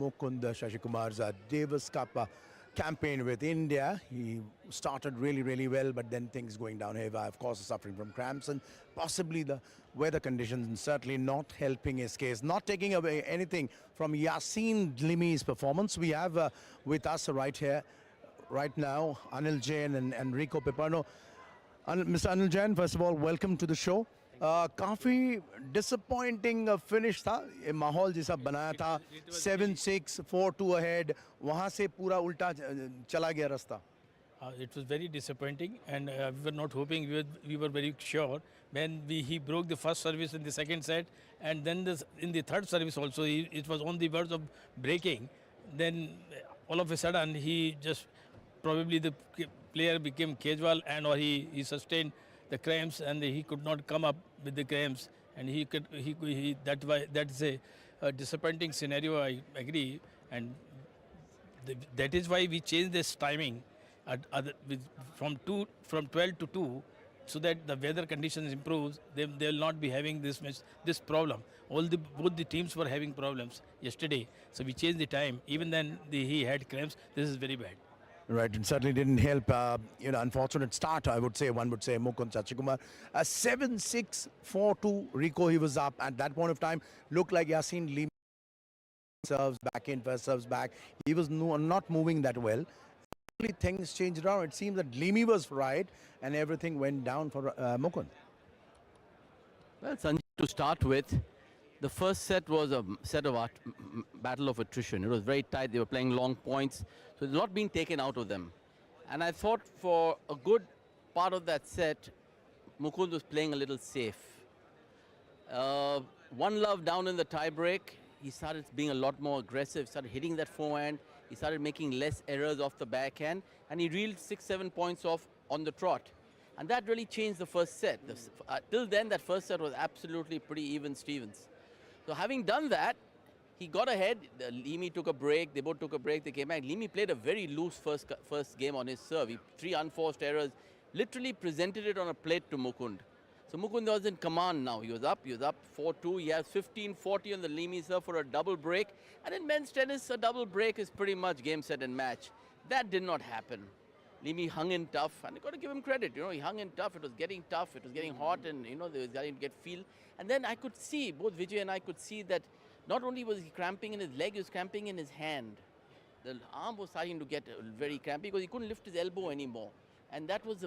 Mukund Shashikumar's Davis Cup campaign with India. He started really well, but then things going down here. Of course, suffering from cramps and possibly the weather conditions certainly not helping his case. Not taking away anything from 𝐿𝐮𝐷𝐿𝐼's performance. We have with us right here, right now, Anil Jain and Rico Piperno. Mr. Anil Jain, first of all, welcome to the show. काफ़ी disappointing finish था, ये माहौल जैसा बनाया था, 7-6, 4-2 ahead, वहाँ से पूरा उल्टा चला गया रास्ता. It was very disappointing, and we were not hoping. We were very sure when he broke the first service in the second set, and then in the third service also it was on the verge of breaking. Then all of a sudden he just probably the player became casual, and or he sustained the cramps, and he could not come up with the cramps, and that's a disappointing scenario. I agree, and that is why we changed this timing from 12 to 2, so that the weather conditions improves. They will not be having this problem. Both the teams were having problems yesterday, so we changed the time. Even then he had cramps. This is very bad. Right, it certainly didn't help. Unfortunate start, I would say. One would say Mukund Shashikumar. 7-6, 4-2. Rico, he was up at that point of time. Looked like 𝐿𝐮𝐷𝐿𝐼 serves back in, first serves back. He was not moving that well. Things changed around. It seems that 𝐿𝐮𝐷𝐿𝐼 was right, and everything went down for Mukund. Well, Sanjay, to start with, the first set was a battle of attrition. It was very tight. They were playing long points, so there's a lot being taken out of them. And I thought for a good part of that set, Mukund was playing a little safe. One love down in the tie-break, he started being a lot more aggressive, started hitting that forehand, he started making less errors off the backhand, and he reeled 6-7 points off on the trot. And that really changed the first set. Till then, that first set was absolutely pretty even Stevens. So having done that, he got ahead. 𝐿𝐮𝐷𝐿𝐼 took a break. They both took a break. They came back. 𝐿𝐮𝐷𝐼 played a very loose first game on his serve. 3 unforced errors. Literally presented it on a plate to Mukund. So Mukund was in command now. He was up 4-2. He has 15-40 on the 𝐿𝐮𝐷𝐼 serve for a double break. And in men's tennis, a double break is pretty much game, set and match. That did not happen. 𝐿𝐮𝐷𝐼 hung in tough, and you got to give him credit. He hung in tough. It was getting tough. It was getting hot, and they was starting to get feel. And then I could see, both Vijay and I could see that not only was he cramping in his leg, he was cramping in his hand. The arm was starting to get very crampy because he couldn't lift his elbow anymore. And that was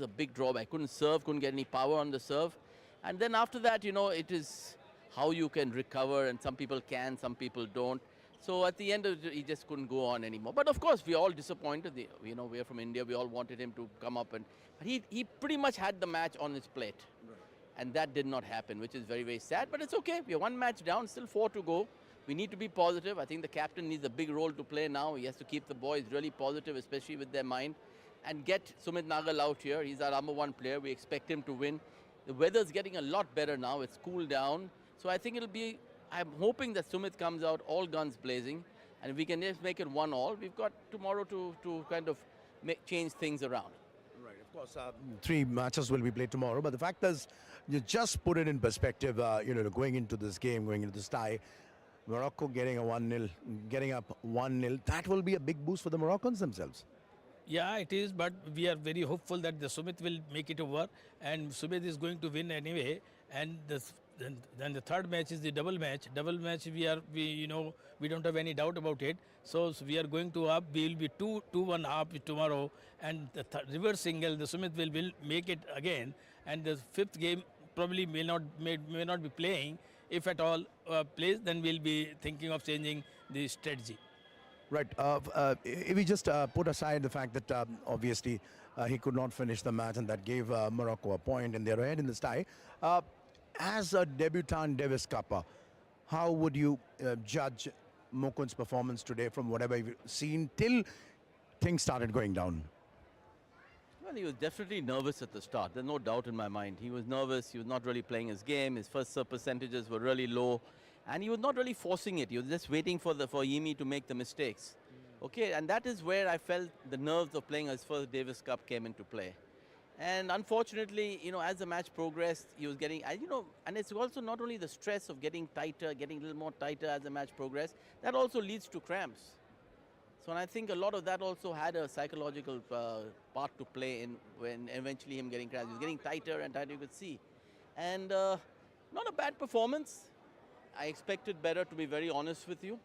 a big drawback. Couldn't serve, couldn't get any power on the serve. And then after that, it is how you can recover, and some people can, some people don't. So at the end, he just couldn't go on anymore. But of course, we are all disappointed. We are from India. We all wanted him to come up, but he pretty much had the match on his plate. Right. And that did not happen, which is very, very sad. But it's okay. We are 1 match down, still 4 to go. We need to be positive. I think the captain needs a big role to play now. He has to keep the boys really positive, especially with their mind, and get Sumit Nagal out here. He's our #1 player. We expect him to win. The weather's getting a lot better now. It's cooled down. So I think I'm hoping that Sumit comes out all guns blazing, and if we can just make it 1-1, we've got tomorrow to kind of change things around. Right, of course, 3 matches will be played tomorrow, but the fact is, you just put it in perspective, going into this game, going into this tie, Morocco getting a 1-0, getting up 1-0, that will be a big boost for the Moroccans themselves. Yeah, it is, but we are very hopeful that the Sumit will make it over, and Sumit is going to win anyway, and then the third match is the double match. Double match, we don't have any doubt about it. So we are going to up. We will be 2-1 up tomorrow, and the reverse single, the Sumit will make it again, and the 5th game probably may not be playing. If at all plays, then we'll be thinking of changing the strategy. Right. If we just put aside the fact that obviously he could not finish the match, and that gave Morocco a point, and they're ahead in this tie. As a debutant Davis Cup, how would you judge Mukund's performance today from whatever you've seen till things started going down? Well, he was definitely nervous at the start. There's no doubt in my mind. He was nervous. He was not really playing his game. His first serve percentages were really low. And he was not really forcing it. He was just waiting for 𝐿𝐮𝐷𝐼 to make the mistakes. Okay, and that is where I felt the nerves of playing his first Davis Cup came into play. And unfortunately, as the match progressed, he was getting, and it's also not only the stress of getting tighter, getting a little more tighter as the match progressed, that also leads to cramps. So and I think a lot of that also had a psychological part to play in when eventually him getting cramps. He was getting tighter and tighter, you could see. And not a bad performance. I expected better, to be very honest with you.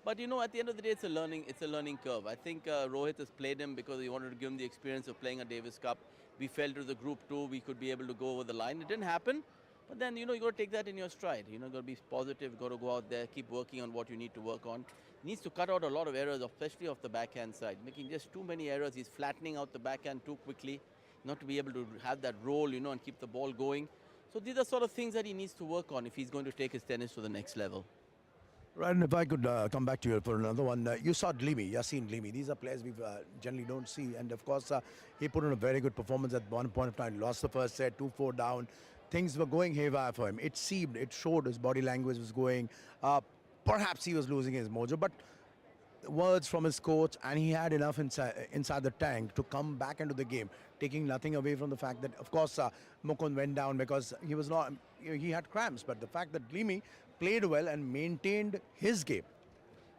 But at the end of the day, it's a learning curve. I think Rohit has played him because he wanted to give him the experience of playing a Davis Cup. We fell to the group 2, we could be able to go over the line. It didn't happen, but then you got to take that in your stride. You got to be positive, got to go out there, keep working on what you need to work on. He needs to cut out a lot of errors, especially off the backhand side, making just too many errors. He's flattening out the backhand too quickly, not to be able to have that roll, and keep the ball going. So these are sort of things that he needs to work on if he's going to take his tennis to the next level. Right, and if I could come back to you for another one. You saw Yassin Dlimi. These are players we generally don't see. And of course, he put in a very good performance at one point of time. Lost the first set, 2-4 down. Things were going haywire for him. It seemed, it showed his body language was going. Perhaps he was losing his mojo, but words from his coach, and he had enough inside the tank to come back into the game, taking nothing away from the fact that, of course, Mukund went down because he had cramps. But the fact that Dlimi played well and maintained his game.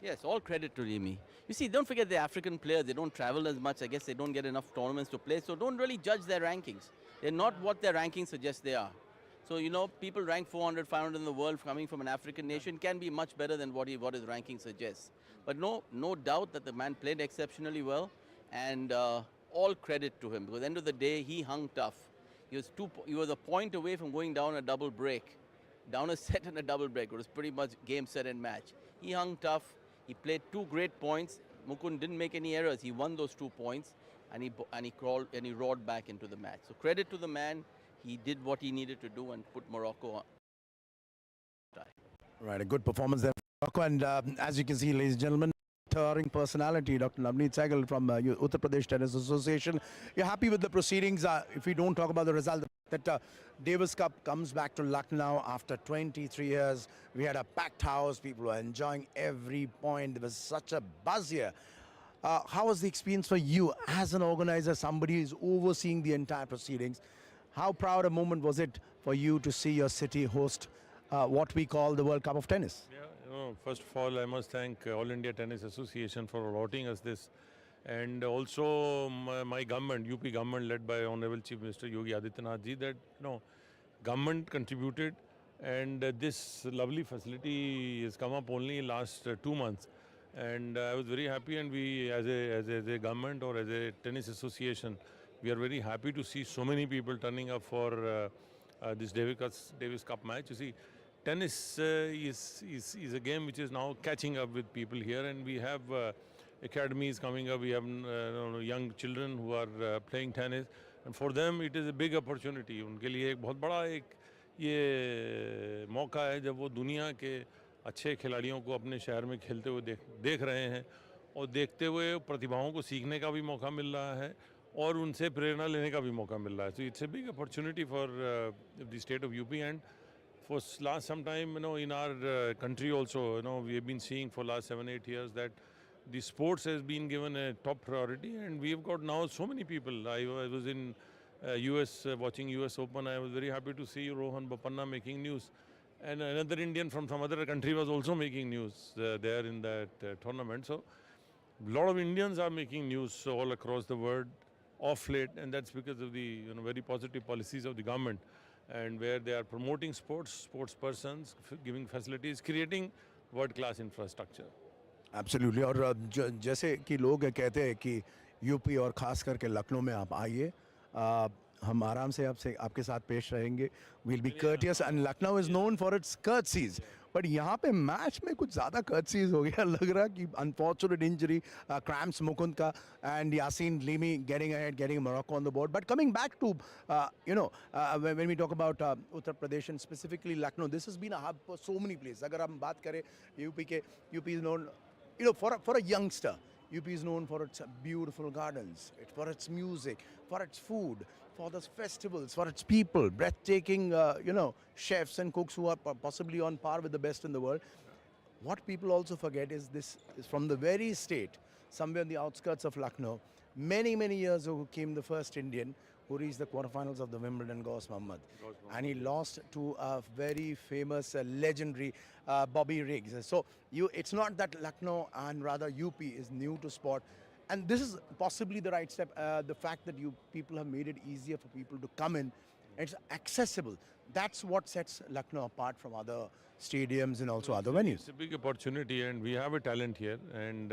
Yes, all credit to Dlimi. You see, don't forget the African players, they don't travel as much. I guess they don't get enough tournaments to play, so don't really judge their rankings. They're not what their rankings suggest they are. So, people rank 400, 500 in the world coming from an African nation can be much better than what his ranking suggests. But no doubt that the man played exceptionally well, and all credit to him, because at the end of the day, he hung tough. He was a point away from going down a double break. Down a set and a double break. It was pretty much game, set, and match. He hung tough. He played 2 great points. Mukund didn't make any errors. He won those 2 points, and he crawled and he roared back into the match. So credit to the man. He did what he needed to do and put Morocco on. Right, a good performance there for Morocco. And as you can see, ladies and gentlemen, towering personality, Dr. Navneet Sehgal from Uttar Pradesh Tennis Association. You're happy with the proceedings? If we don't talk about the result, that Davis Cup comes back to Lucknow after 23 years. We had a packed house. People were enjoying every point. There was such a buzz here. How was the experience for you as an organizer, somebody who's overseeing the entire proceedings? How proud a moment was it for you to see your city host what we call the World Cup of Tennis? Yeah, first of all, I must thank All India Tennis Association for allotting us this. And also my government, UP government led by Honorable Chief Minister Yogi Adityanath ji, that government contributed, and this lovely facility has come up only last 2 months. And I was very happy, and we as a government or as a tennis association, we are very happy to see so many people turning up for this Davis Cup match. You see, tennis is a game which is now catching up with people here, and we have academies coming up. We have young children who are playing tennis, and for them it is a big opportunity. उनके लिए एक बहुत बड़ा एक ये मौका है जब वो दुनिया के अच्छे खिलाड़ियों को अपने शहर में खेलते हुए देख रहे हैं, और देखते हुए प्रतिभाओं को सीखने का भी मौका मिल रहा है और उनसे प्रेरणा लेने का भी मौका मिल रहा है. So it's a big opportunity for the state of UP, and for last some time, in our country also, we have been seeing for last 7-8 years that the sports has been given a top priority, and we have got now so many people. I was in US watching US Open. I was very happy to see Rohan Bopanna making news, and another Indian from some other country was also making news there in that tournament. So a lot of Indians are making news all across the world off late, and that's because of the very positive policies of the government, and where they are promoting sports persons, giving facilities, creating world-class infrastructure. Absolutely. और जैसे कि लोग कहते हैं कि UP और ख़ास करके लखनऊ में आप आइए, हम आराम से आपके साथ पेश रहेंगे. We'll be courteous, and Lucknow is known for its courtesies. But यहाँ पे मैच में कुछ ज़्यादा कर्टसीज हो गया. लग रहा कि अनफॉर्चुनेट इंजरी, क्रैम्प्स मुकुंद का, and Yassine Dlimi getting ahead, getting Morocco on the board. But coming back to, when we talk about Uttar Pradesh and specifically Lucknow, this has been a hub for so many places. अगर हम बात करें UP is known, for a youngster, UP is known for its beautiful gardens, for its music, for its food, for the festivals, for its people, breathtaking, chefs and cooks who are possibly on par with the best in the world. What people also forget is this is from the very state, somewhere on the outskirts of Lucknow, many years ago came the first Indian who reached the quarterfinals of the Wimbledon, Ghaus Mohammad. And he lost to a very famous, legendary Bobby Riggs. So it's not that Lucknow and rather UP is new to sport. And this is possibly the right step. The fact that people have made it easier for people to come in. It's accessible. That's what sets Lucknow apart from other stadiums and also other venues. It's a big opportunity, and we have a talent here. And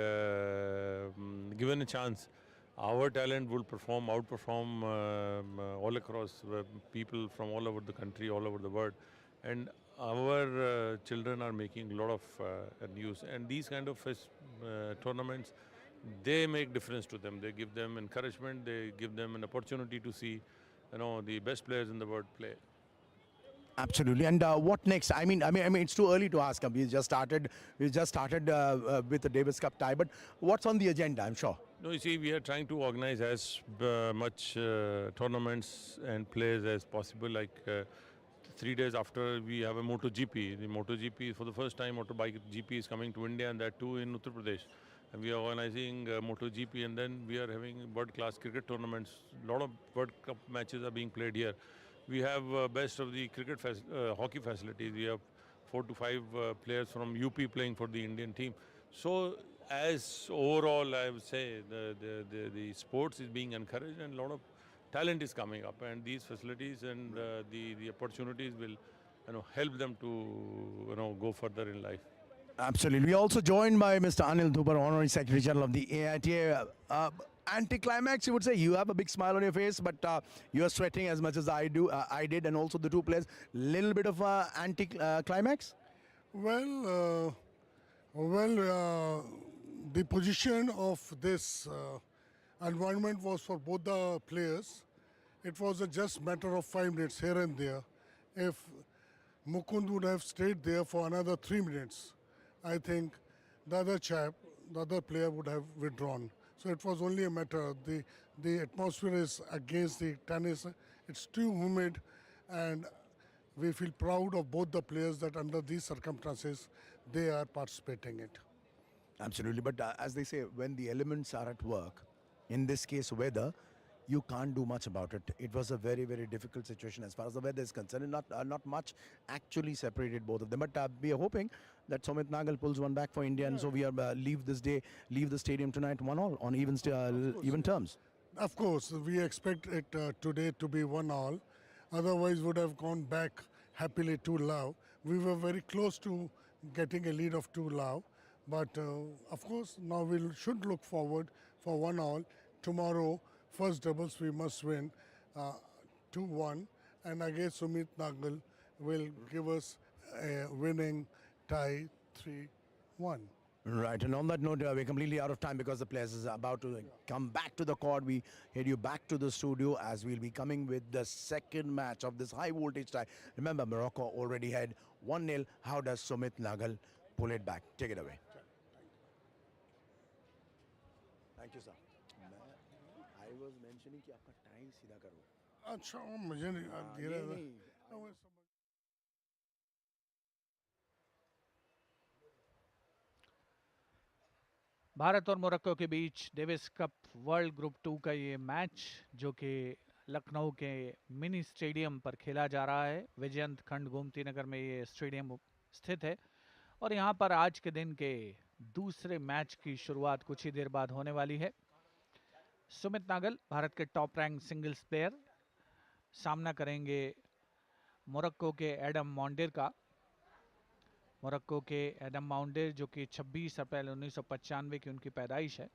given a chance, our talent will outperform all across people from all over the country, all over the world. And our children are making a lot of news. And these kind of tournaments, they make difference to them. They give them encouragement. They give them an opportunity to see, the best players in the world play. Absolutely. And what next? I mean, it's too early to ask. We just started with the Davis Cup tie. But what's on the agenda? I'm sure. No, you see, we are trying to organize as much tournaments and plays as possible. Like 3 days after, we have a MotoGP. The MotoGP, for the first time, motorbike GP is coming to India, and that too in Uttar Pradesh. And we are organizing MotoGP, and then we are having world-class cricket tournaments. A lot of World Cup matches are being played here. We have best of the cricket hockey facilities. We have 4 to 5 players from UP playing for the Indian team. So as overall, I would say the sports is being encouraged, and a lot of talent is coming up. And these facilities and the opportunities will help them to go further in life. Absolutely. We are also joined by Mr. Anil Dubar, Honorary Secretary General of the AITA. Anti-climax, you would say. You have a big smile on your face, but you are sweating as much as I did, and also the two players. Little bit of anti-climax? Well, the position of this environment was for both the players. It was a just matter of 5 minutes here and there. If Mukund would have stayed there for another 3 minutes, I think the other player would have withdrawn. So it was only a matter. The atmosphere is against the tennis. It's too humid, and we feel proud of both the players that under these circumstances, they are participating in it. Absolutely. But as they say, when the elements are at work, in this case weather, you can't do much about it. It was a very, very difficult situation as far as the weather is concerned. And not much actually separated both of them. But we are hoping that Sumit Nagal pulls one back for India, and so we are leave the stadium tonight 1-1 on even terms. Of course, we expect it today to be 1-1. Otherwise, would have gone back happily 2-2. We were very close to getting a lead of 2-2. But of course, now we should look forward for 1-1. Tomorrow, first doubles we must win 2-1, and again Sumit Nagal will give us a winning tie 3-1. Right, and on that note, we're completely out of time because the players are about to come back to the court. We head you back to the studio as we'll be coming with the second match of this high voltage tie. Remember, Morocco already had 1-0. How does Sumit Nagal pull it back? Take it away. Thank you, sir. I was mentioning कि आपका time सीधा करो. अच्छा, मुझे नहीं दे रहा था. भारत और मोरक्को के बीच डेविस कप वर्ल्ड ग्रुप 2 का ये मैच, जो कि लखनऊ के मिनी स्टेडियम पर खेला जा रहा है. विजयंत खंड गोमती नगर में ये स्टेडियम स्थित है, और यहाँ पर आज के दिन के दूसरे मैच की शुरुआत कुछ ही देर बाद होने वाली है. सुमित नागल, भारत के टॉप रैंक सिंगल्स प्लेयर, सामना करेंगे मोरक्को के एडम माउंडेर का. मोरक्को के एडम माउंडेर, जो कि 26 अप्रैल 1995 की उनकी पैदाइश है.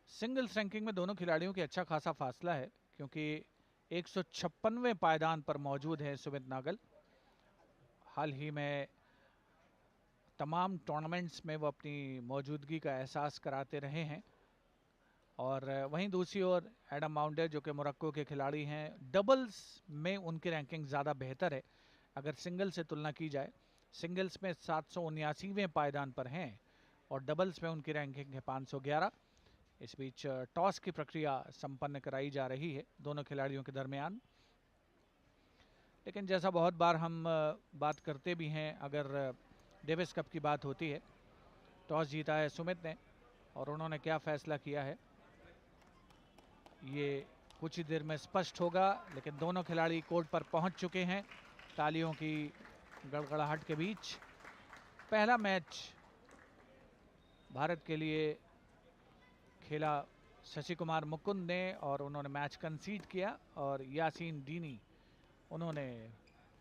सिंगल्स रैंकिंग में दोनों खिलाड़ियों की अच्छा खासा फासला है, क्योंकि 156वें पायदान पर मौजूद है सुमित नागल. हाल ही में तमाम टूर्नामेंट्स में वो अपनी मौजूदगी का एहसास कराते रहे हैं. और वहीं दूसरी ओर एडम माउंडेर, जो कि मोरक्को के खिलाड़ी हैं, डबल्स में उनकी रैंकिंग ज़्यादा बेहतर है अगर सिंगल से तुलना की जाए. सिंगल्स में 779वें पायदान पर हैं और डबल्स में उनकी रैंकिंग है 511. इस बीच टॉस की प्रक्रिया संपन्न कराई जा रही है दोनों खिलाड़ियों के दरमियान. लेकिन जैसा बहुत बार हम बात करते भी हैं, अगर डेविस कप की बात होती है, टॉस जीता है सुमित ने, और उन्होंने क्या फैसला किया है ये कुछ ही देर में स्पष्ट होगा, लेकिन दोनों खिलाड़ी कोर्ट पर पहुंच चुके हैं तालियों की गड़गड़ाहट के बीच। पहला मैच भारत के लिए खेला शशि कुमार मुकुंद ने और उन्होंने मैच कंसीड किया, और यासीन डीनी उन्होंने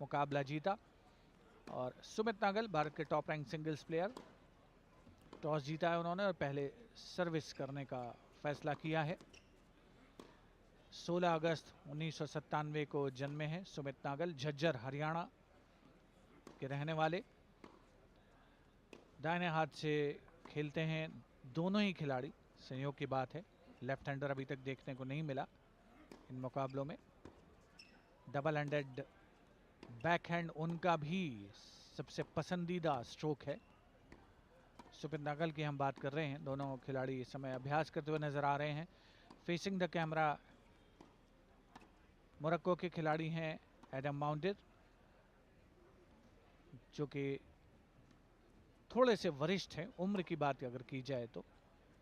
मुकाबला जीता। और सुमित नागल भारत के top rank singles player, toss जीता है उन्होंने और पहले सर्विस करने का फैसला किया है। 16 अगस्त 1997 को जन्मे हैं सुमित नागल, झज्जर हरियाणा के रहने वाले। दाहिने हाथ से खेलते हैं दोनों ही खिलाड़ी, संयोग की बात है, लेफ्ट हैंडर अभी तक देखने को नहीं मिला इन मुकाबलों में। डबल हैंडेड बैकहैंड उनका भी सबसे पसंदीदा स्ट्रोक है। सुमित नागल की हम बात कर रहे हैं। दोनों खिलाड़ी इस समय अभ्यास करते हुए नजर आ रहे हैं। फेसिंग द कैमरा मोरक्को के खिलाड़ी हैं एडम माउंटेड, जो कि थोड़े से वरिष्ठ हैं उम्र की बात अगर की जाए तो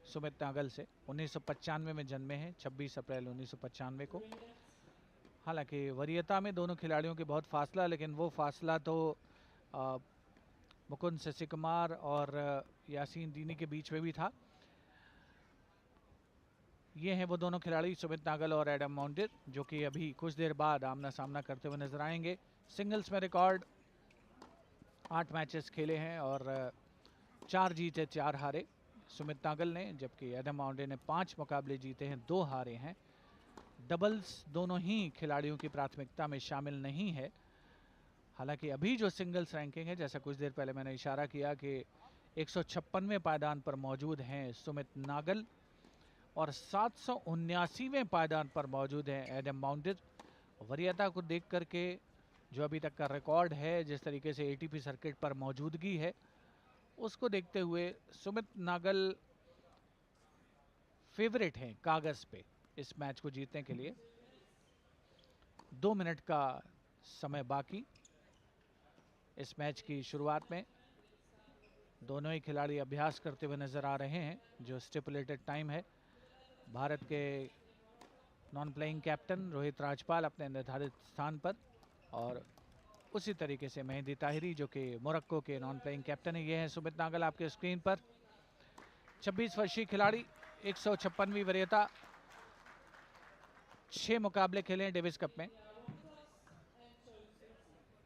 सुमित नागल से। 1995 में जन्मे हैं, 26 अप्रैल 1995 को। हालांकि वरीयता में दोनों खिलाड़ियों के बहुत फासला, लेकिन वो फासला तो मुकुंद शशि कुमार और यासीन डीनी के बीच में भी था। ये हैं वो दोनों खिलाड़ी, सुमित नागल और एडम माउंटेड, जो कि अभी कुछ देर बाद आमना सामना करते हुए नजर आएंगे। सिंगल्स में रिकॉर्ड 8 मैचेस खेले हैं और 4 जीते 4 हारे सुमित नागल ने, जबकि एडम माउंटेड ने 5 मुकाबले जीते हैं, 2 हारे हैं। डबल्स दोनों ही खिलाड़ियों की प्राथमिकता में शामिल नहीं है। हालांकि अभी जो सिंगल्स रैंकिंग है, जैसा कुछ देर पहले मैंने इशारा किया कि 156वें पायदान पर मौजूद हैं सुमित नागल और 779वें पायदान पर मौजूद हैं एडम माउंटेड। वरीयता को देख करके जो अभी तक का रिकॉर्ड है, जिस तरीके से एटीपी सर्किट पर मौजूदगी है, उसको देखते हुए सुमित नागल फेवरेट हैं कागज पे इस मैच को जीतने के लिए। 2 मिनट का समय बाकी इस मैच की शुरुआत में। दोनों ही खिलाड़ी अभ्यास करते हुए नजर आ रहे हैं, जो स्टिपुलेटेड टाइम है। भारत के non playing captain Rohit Rajpal अपने निर्धारित स्थान पर, और उसी तरीके से मेहंदी ताहिरी जो कि मोरक्को के नॉन प्लेइंग कैप्टन है। ये हैं सुमित नागल आपके स्क्रीन पर। 26 वर्षीय खिलाड़ी, 156वीं वरीयता, 6 मुकाबले खेले हैं डेविस कप में,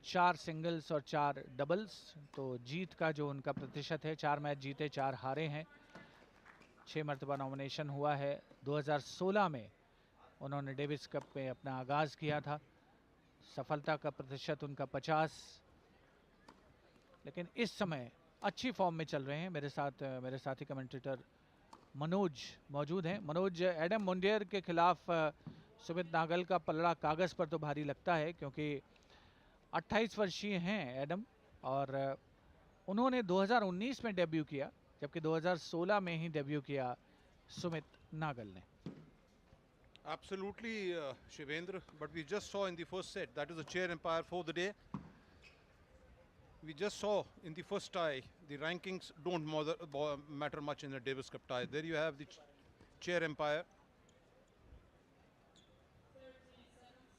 4 सिंगल्स और 4 डबल्स। तो जीत का जो उनका प्रतिशत है, 4 मैच जीते 4 हारे हैं। 6 मरतबा नॉमिनेशन हुआ है। 2016 में उन्होंने डेविस कप में अपना आगाज़ किया था। सफलता का प्रतिशत उनका 50, लेकिन इस समय अच्छी फॉर्म में चल रहे हैं। मेरे साथ मेरे साथी कमेंटेटर मनोज मौजूद हैं। मनोज, एडम माउंटेड के खिलाफ सुमित नागल का पलड़ा कागज़ पर तो भारी लगता है, क्योंकि 28 वर्षीय हैं एडम और उन्होंने 2019 में डेब्यू किया, जबकि 2016 में ही डेब्यू किया सुमित नागल ने। Absolutely, Shivendra. But we just saw in the first set, that is the chair umpire for the day. We just saw in the first tie, the rankings don't matter much in the Davis Cup tie. There you have the chair umpire.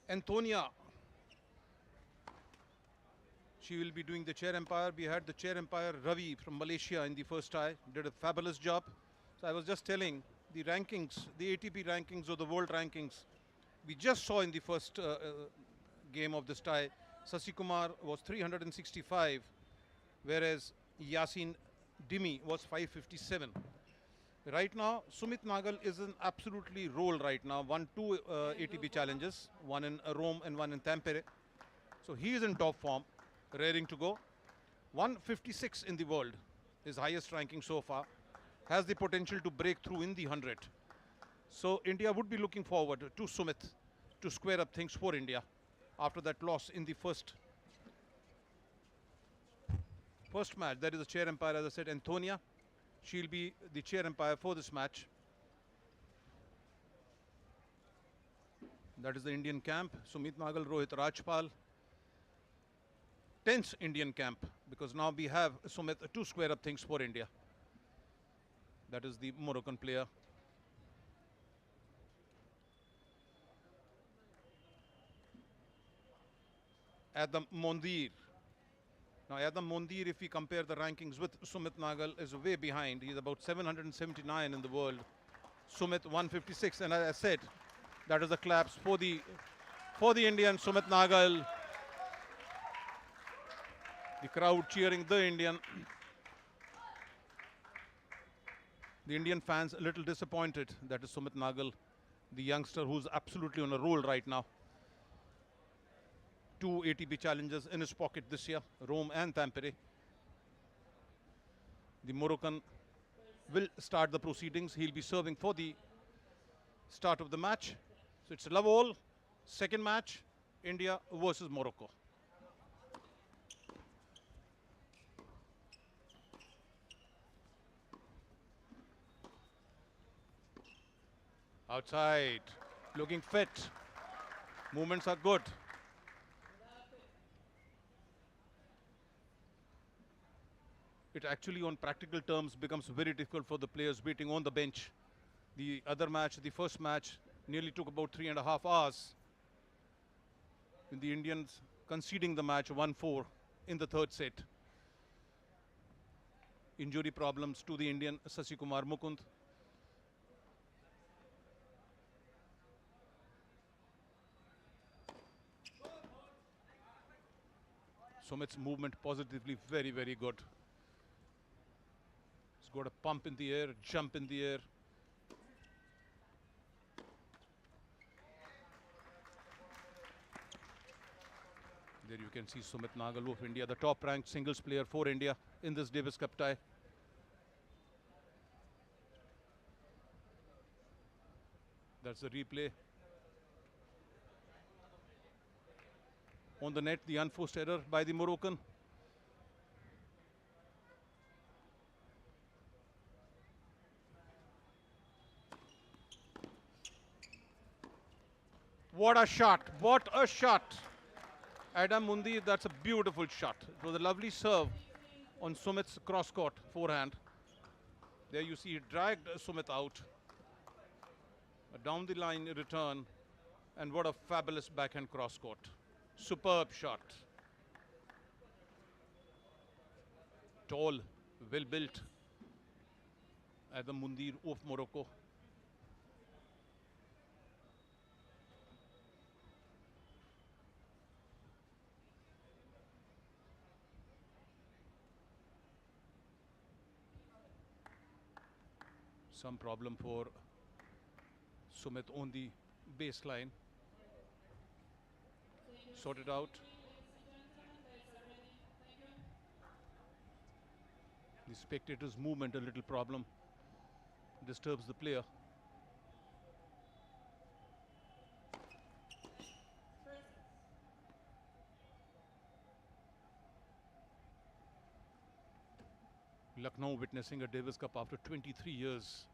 Antonia, she will be doing the chair umpire. We had the chair umpire Ravi from Malaysia in the first tie, did a fabulous job. So I was just telling, the rankings, the ATP rankings or the world rankings, we just saw in the first game of this tie, Shashi Kumar was 365, whereas Yasin Dimi was 557. Right now, Sumit Nagal is in absolutely roll right now. Won 2 ATP challenges, one in Rome and one in Tampere. So he is in top form, raring to go. 156 in the world, his highest ranking so far. Has the potential to break through in the 100. So India would be looking forward to Sumit to square up things for India after that loss in the first match. That is the chair umpire, as I said, Antonia. She'll be the chair umpire for this match. That is the Indian camp. Sumit Nagal, Rohit Rajpal. Tense Indian camp, because now we have Sumit to square up things for India. That is the Moroccan player. Adam Mondir. Now, Adam Mondir, if we compare the rankings with Sumit Nagal, is way behind. He's about 779 in the world. Sumit 156. And as I said, that is the claps for the Indian Sumit Nagal. The crowd cheering the Indian. The Indian fans a little disappointed. That is Sumit Nagal, the youngster who's absolutely on a roll right now. 2 ATP challenges in his pocket this year, Rome and Tampere. The Moroccan will start the proceedings. He'll be serving for the start of the match. So it's a love all. Second match, India versus Morocco. Outside, looking fit. Movements are good. It actually, on practical terms, becomes very difficult for the players waiting on the bench. The other match, the first match, nearly took about 3.5 hours. With the Indians conceding the match 1-4 in the third set. Injury problems to the Indian Sasikumar Mukund. Sumit's movement positively very, very good. He's got a pump in the air, jump in the air. There you can see Sumit Nagal of India, the top ranked singles player for India in this Davis Cup tie. That's the replay. On the net, the unforced error by the Moroccan. What a shot, what a shot. Adam Mundi, that's a beautiful shot. It was a lovely serve on Sumit's cross-court forehand. There you see he dragged Sumit out. A down the line return, and what a fabulous backhand cross-court. Superb shot. Tall, well built. Adam Mundir of Morocco. Some problem for Sumit on the baseline. Sorted out. The spectator's movement, a little problem. Disturbs the player. Lucknow witnessing a Davis Cup after 23 years.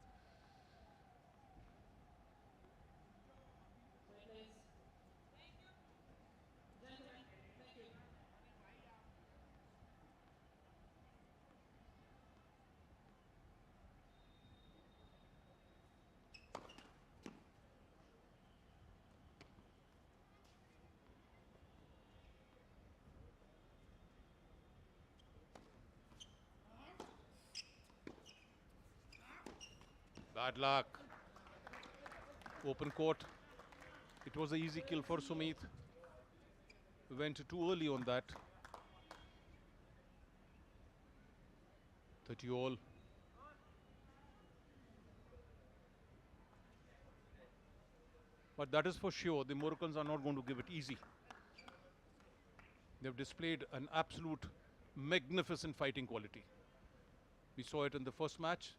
Bad luck. Open court. It was an easy kill for Sumit. Went too early on that. 30 all. But that is for sure. The Moroccans are not going to give it easy. They've displayed an absolute magnificent fighting quality. We saw it in the first match.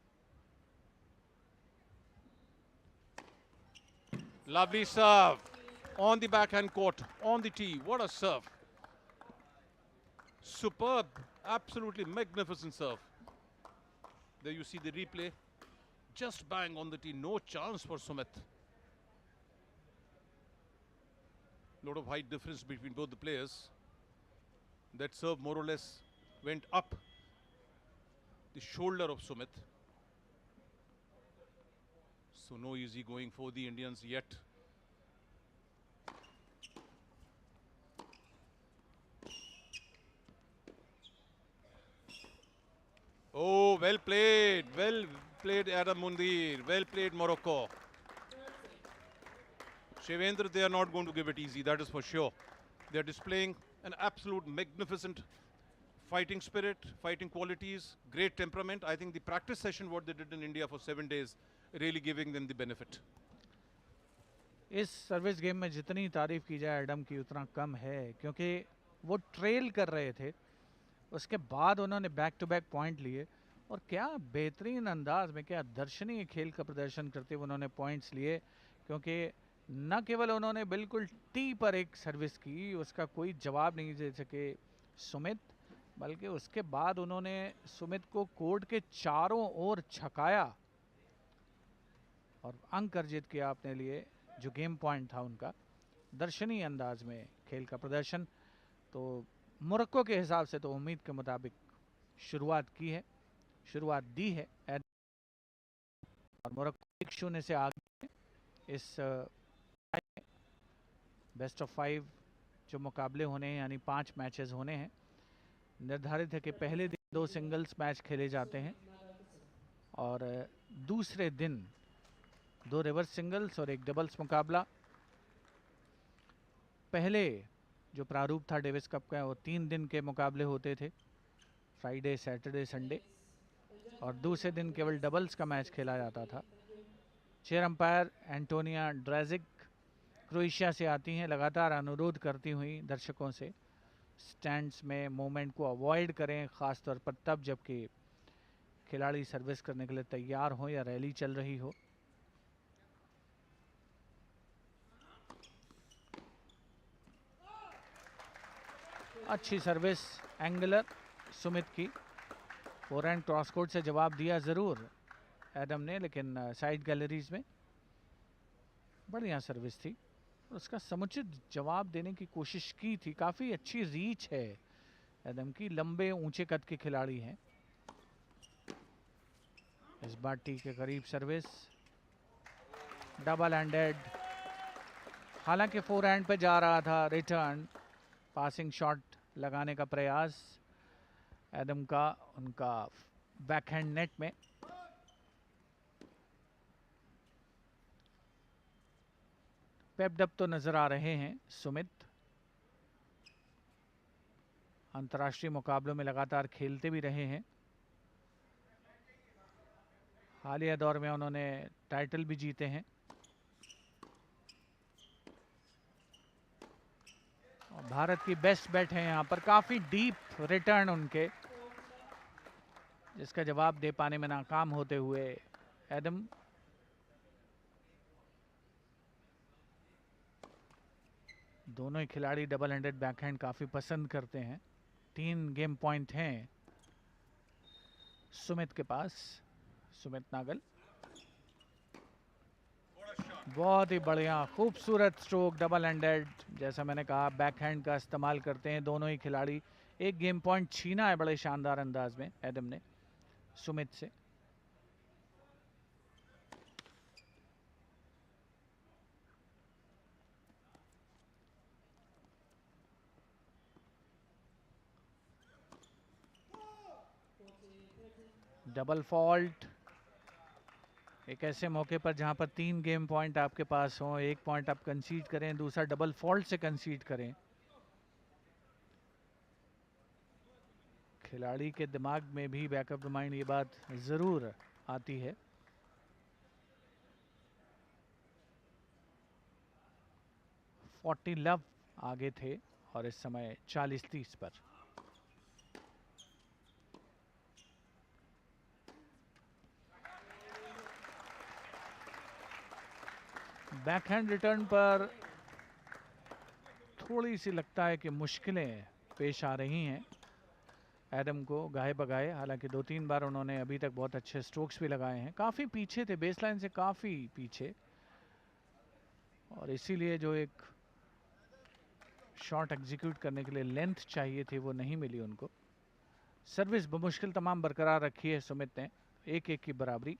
Lovely serve on the backhand court, on the tee. What a serve. Superb, absolutely magnificent serve. There you see the replay. Just bang on the tee, no chance for Sumit. Lot of height difference between both the players. That serve more or less went up the shoulder of Sumit. So no easy going for the Indians yet. Well played Adam Mundir. Well played Morocco. Shivendra, they are not going to give it easy, that is for sure. They are displaying an absolute magnificent fighting spirit, fighting qualities, great temperament. I think the practice session, what they did in India for 7 days, really giving them the benefit. इस service game में जितनी तारीफ की जाए Adam की उतना कम है, क्योंकि वो ट्रेल कर रहे थे, उसके बाद उन्होंने बैक टू बैक पॉइंट लिए और क्या बेहतरीन अंदाज में, क्या दर्शनीय खेल का प्रदर्शन करते हुए उन्होंने पॉइंट्स लिए। क्योंकि न केवल उन्होंने बिल्कुल टी पर एक सर्विस की, उसका कोई जवाब नहीं दे सके सुमित, बल्कि उसके बाद उन्होंने सुमित को कोर्ट के चारों ओर छकाया और अंक अर्जित किया अपने लिए, जो गेम पॉइंट था उनका। दर्शनीय अंदाज में खेल का प्रदर्शन। तो मोरक्को के हिसाब से तो उम्मीद के मुताबिक शुरुआत दी है और मोरक्को 1-0 से आगे इस बेस्ट ऑफ 5 जो मुकाबले होने हैं, यानी 5 मैचेस होने हैं। निर्धारित है कि पहले दिन 2 सिंगल्स मैच खेले जाते हैं और दूसरे दिन 2 रिवर्स सिंगल्स और 1 डबल्स मुकाबला। पहले जो प्रारूप था डेविस कप का, वो 3 दिन के मुकाबले होते थे, फ्राइडे, सैटरडे, संडे, और दूसरे दिन केवल डबल्स का मैच खेला जाता था। Chair umpire Antonia Drazic Croatia से आती हैं, लगातार अनुरोध करती हुई दर्शकों से स्टैंड्स में मूवमेंट को अवॉइड करें, ख़ास तौर पर तब जबकि खिलाड़ी सर्विस करने के लिए तैयार हो या रैली चल रही हो। अच्छी सर्विस एंगुलर सुमित की, फोरहैंड क्रॉस कोर्ट से जवाब दिया ज़रूर एडम ने, लेकिन साइड गैलरीज में बढ़िया सर्विस थी, उसका समुचित जवाब देने की कोशिश की थी। काफ़ी अच्छी रीच है एडम की, लंबे ऊंचे कद के खिलाड़ी हैं। इस बार टी के करीब सर्विस, डबल हैंडेड, हालांकि फोरहैंड पे जा रहा था, रिटर्न पासिंग शॉट लगाने का प्रयास एडम का, उनका बैकहैंड नेट में। पेप्ड अप तो नजर आ रहे हैं सुमित, अंतर्राष्ट्रीय मुकाबलों में लगातार खेलते भी रहे हैं। हालिया दौर में उन्होंने टाइटल भी जीते हैं। और भारत की बेस्ट बैट है यहाँ पर, काफी डीप रिटर्न उनके, जिसका जवाब दे पाने में नाकाम होते हुए एडम। दोनों ही खिलाड़ी डबल हैंडेड बैकहैंड काफी पसंद करते हैं। 3 गेम पॉइंट हैं सुमित के पास, सुमित नागल। बहुत ही बढ़िया खूबसूरत स्ट्रोक, डबल हैंडेड, जैसा मैंने कहा बैकहैंड का इस्तेमाल करते हैं दोनों ही खिलाड़ी। 1 गेम पॉइंट छीना है बड़े शानदार अंदाज में एडम ने सुमित से। डबल फॉल्ट, एक ऐसे मौके पर जहां पर 3 गेम पॉइंट आपके पास हो, 1 पॉइंट आप कंसीड करें, दूसरा डबल फॉल्ट से कंसीड करें। खिलाड़ी के दिमाग में भी बैक ऑफ द माइंड ये बात जरूर आती है। लव आगे थे और इस समय 40-30 पर। बैकहैंड रिटर्न पर थोड़ी सी लगता है कि मुश्किलें पेश आ रही हैं एडम को गाहे बगाए। हालांकि 2-3 बार उन्होंने अभी तक बहुत अच्छे स्ट्रोक्स भी लगाए हैं। काफ़ी पीछे थे, बेसलाइन से काफ़ी पीछे, और इसीलिए जो एक शॉट एग्जीक्यूट करने के लिए लेंथ चाहिए थी वो नहीं मिली उनको। सर्विस बमुश्किल तमाम बरकरार रखी है सुमित ने, 1-1 की बराबरी।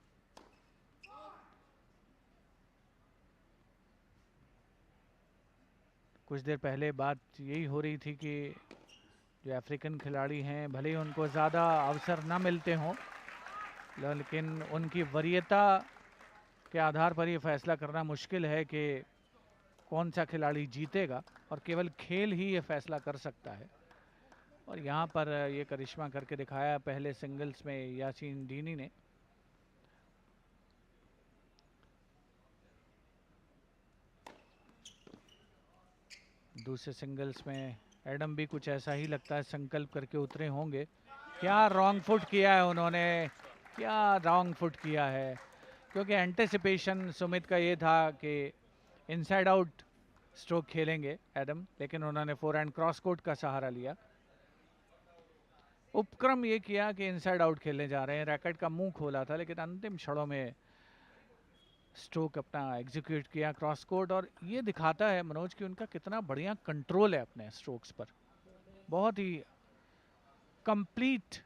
कुछ देर पहले बात यही हो रही थी कि जो अफ्रीकन खिलाड़ी हैं, भले ही उनको ज़्यादा अवसर ना मिलते हों, लेकिन उनकी वरीयता के आधार पर ये फैसला करना मुश्किल है कि कौन सा खिलाड़ी जीतेगा, और केवल खेल ही ये फैसला कर सकता है। और यहाँ पर ये करिश्मा करके दिखाया पहले सिंगल्स में यासीन डीनी ने। दूसरे सिंगल्स में एडम भी कुछ ऐसा ही लगता है संकल्प करके उतरे होंगे। क्या रॉन्ग फुट किया है उन्होंने, क्या रॉन्ग फुट किया है, क्योंकि एंटिसिपेशन सुमित का ये था कि इनसाइड आउट स्ट्रोक खेलेंगे एडम, लेकिन उन्होंने फोरहैंड क्रॉस कोर्ट का सहारा लिया। उपक्रम ये किया कि इनसाइड आउट खेलने जा रहे हैं, रैकेट का मुंह खोला था, लेकिन अंतिम क्षणों में स्ट्रोक अपना एग्जीक्यूट किया क्रॉस कोर्ट। और ये दिखाता है मनोज कि उनका कितना बढ़िया कंट्रोल है अपने स्ट्रोक्स पर। बहुत ही कंप्लीट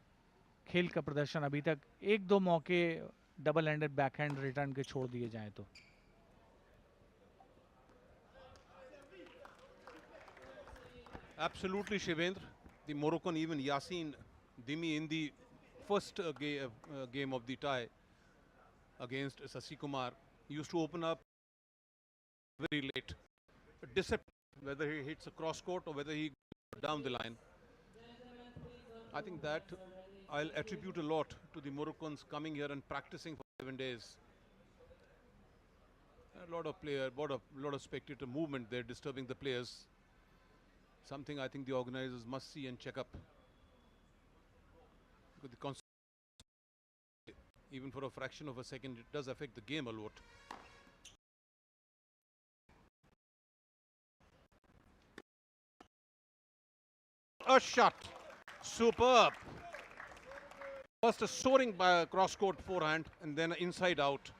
खेल का प्रदर्शन अभी तक। एक दो मौके डबल हैंडेड बैकहैंड रिटर्न के छोड़ दिए जाएं तो। Absolutely, Shivendra. The Moroccan, even Yasin Dimi in the first game of the tie against Sasi Kumar, used to open up very late. Deceptive, whether he hits a cross court or whether he goes down the line. I think that I'll attribute a lot to the Moroccans coming here and practicing for 7 days. A lot of lot of spectator movement there, disturbing the players. Something I think the organizers must see and check up. Because even for a fraction of a second, it does affect the game a lot. A shot. Superb. First a soaring by a cross-court forehand and then inside out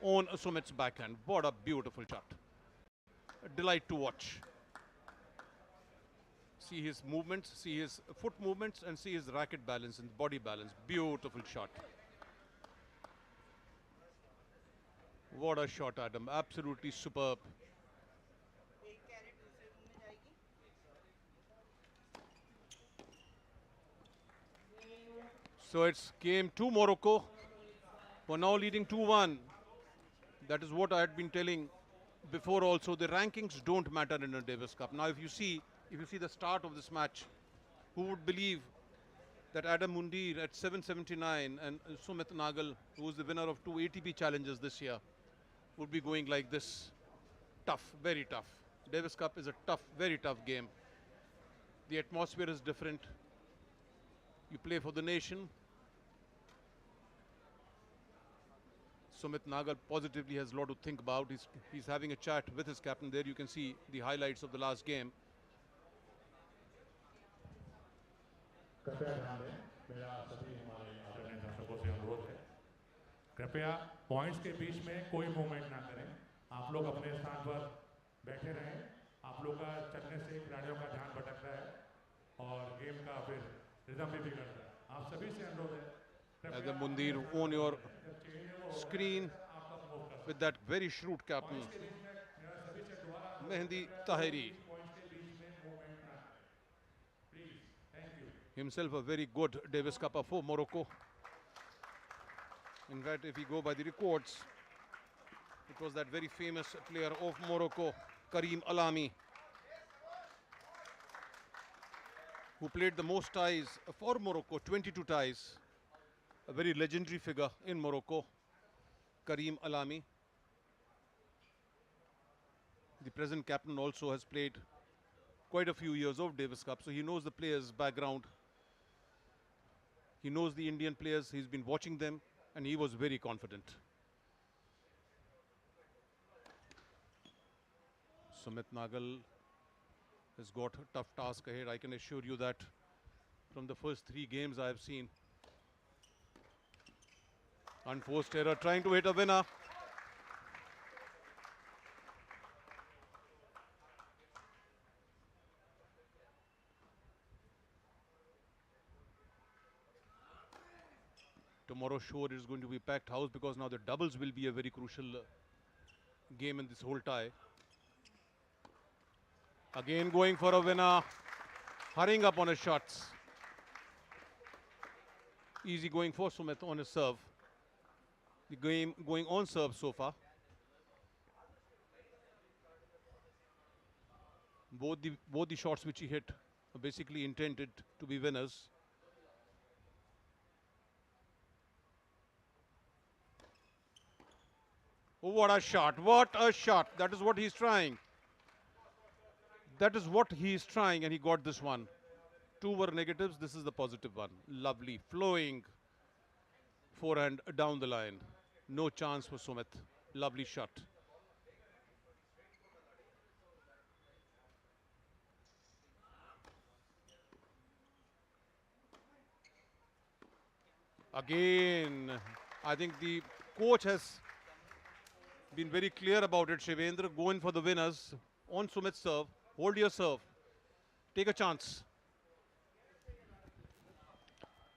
on Sumit's backhand. What a beautiful shot. A delight to watch. See his movements, see his foot movements, and see his racket balance and body balance. Beautiful shot. What a shot, Adam. Absolutely superb. So it's game 2 Morocco. We're now leading 2-1. That is what I had been telling before also. The rankings don't matter in a Davis Cup. Now if you see the start of this match, who would believe that Adam Mundir at 779 and Sumit Nagal, who is the winner of 2 ATP challenges this year, would be going like this. Tough, very tough. Davis Cup is a tough, very tough game. The atmosphere is different. You play for the nation. Sumit Nagal positively has a lot to think about. He's having a chat with his captain. There you can see the highlights of the last game. कृपया points के बीच में कोई movement ना करें। आप लोग अपने स्थान पर बैठे रहें। आप लोग का चलने से खिलाड़ियों का ध्यान भटकता है और गेम का फिर रिदम भी बिगड़ता है। आप सभी से अनुरोध है। Adam Mundir on your screen with that very shrewd captain, Mehdi Tahiri. Himself a very good Davis Cupper for Morocco. In fact, if we go by the records, it was that very famous player of Morocco, Karim Alami, who played the most ties for Morocco, 22 ties. A very legendary figure in Morocco, Karim Alami. The present captain also has played quite a few years of Davis Cup, so he knows the players' background. He knows the Indian players, he's been watching them, and he was very confident. Sumit Nagal has got a tough task ahead. I can assure you that from the first 3 games I have seen. Unforced error, trying to hit a winner. Tomorrow sure is going to be packed house because now the doubles will be a very crucial game in this whole tie. Again going for a winner, hurrying up on his shots. Easy going for Sumit on his serve. The game going on serve so far. Both the shots which he hit are basically intended to be winners. Oh, what a shot! What a shot! That is what he's trying. That is what he is trying, and he got this one. Two were negatives. This is the positive one. Lovely, flowing forehand down the line. No chance for Sumit. Lovely shot. Again, I think the coach has been very clear about it. Shivendra, go in for the winners on Sumit's serve. Hold your serve. Take a chance.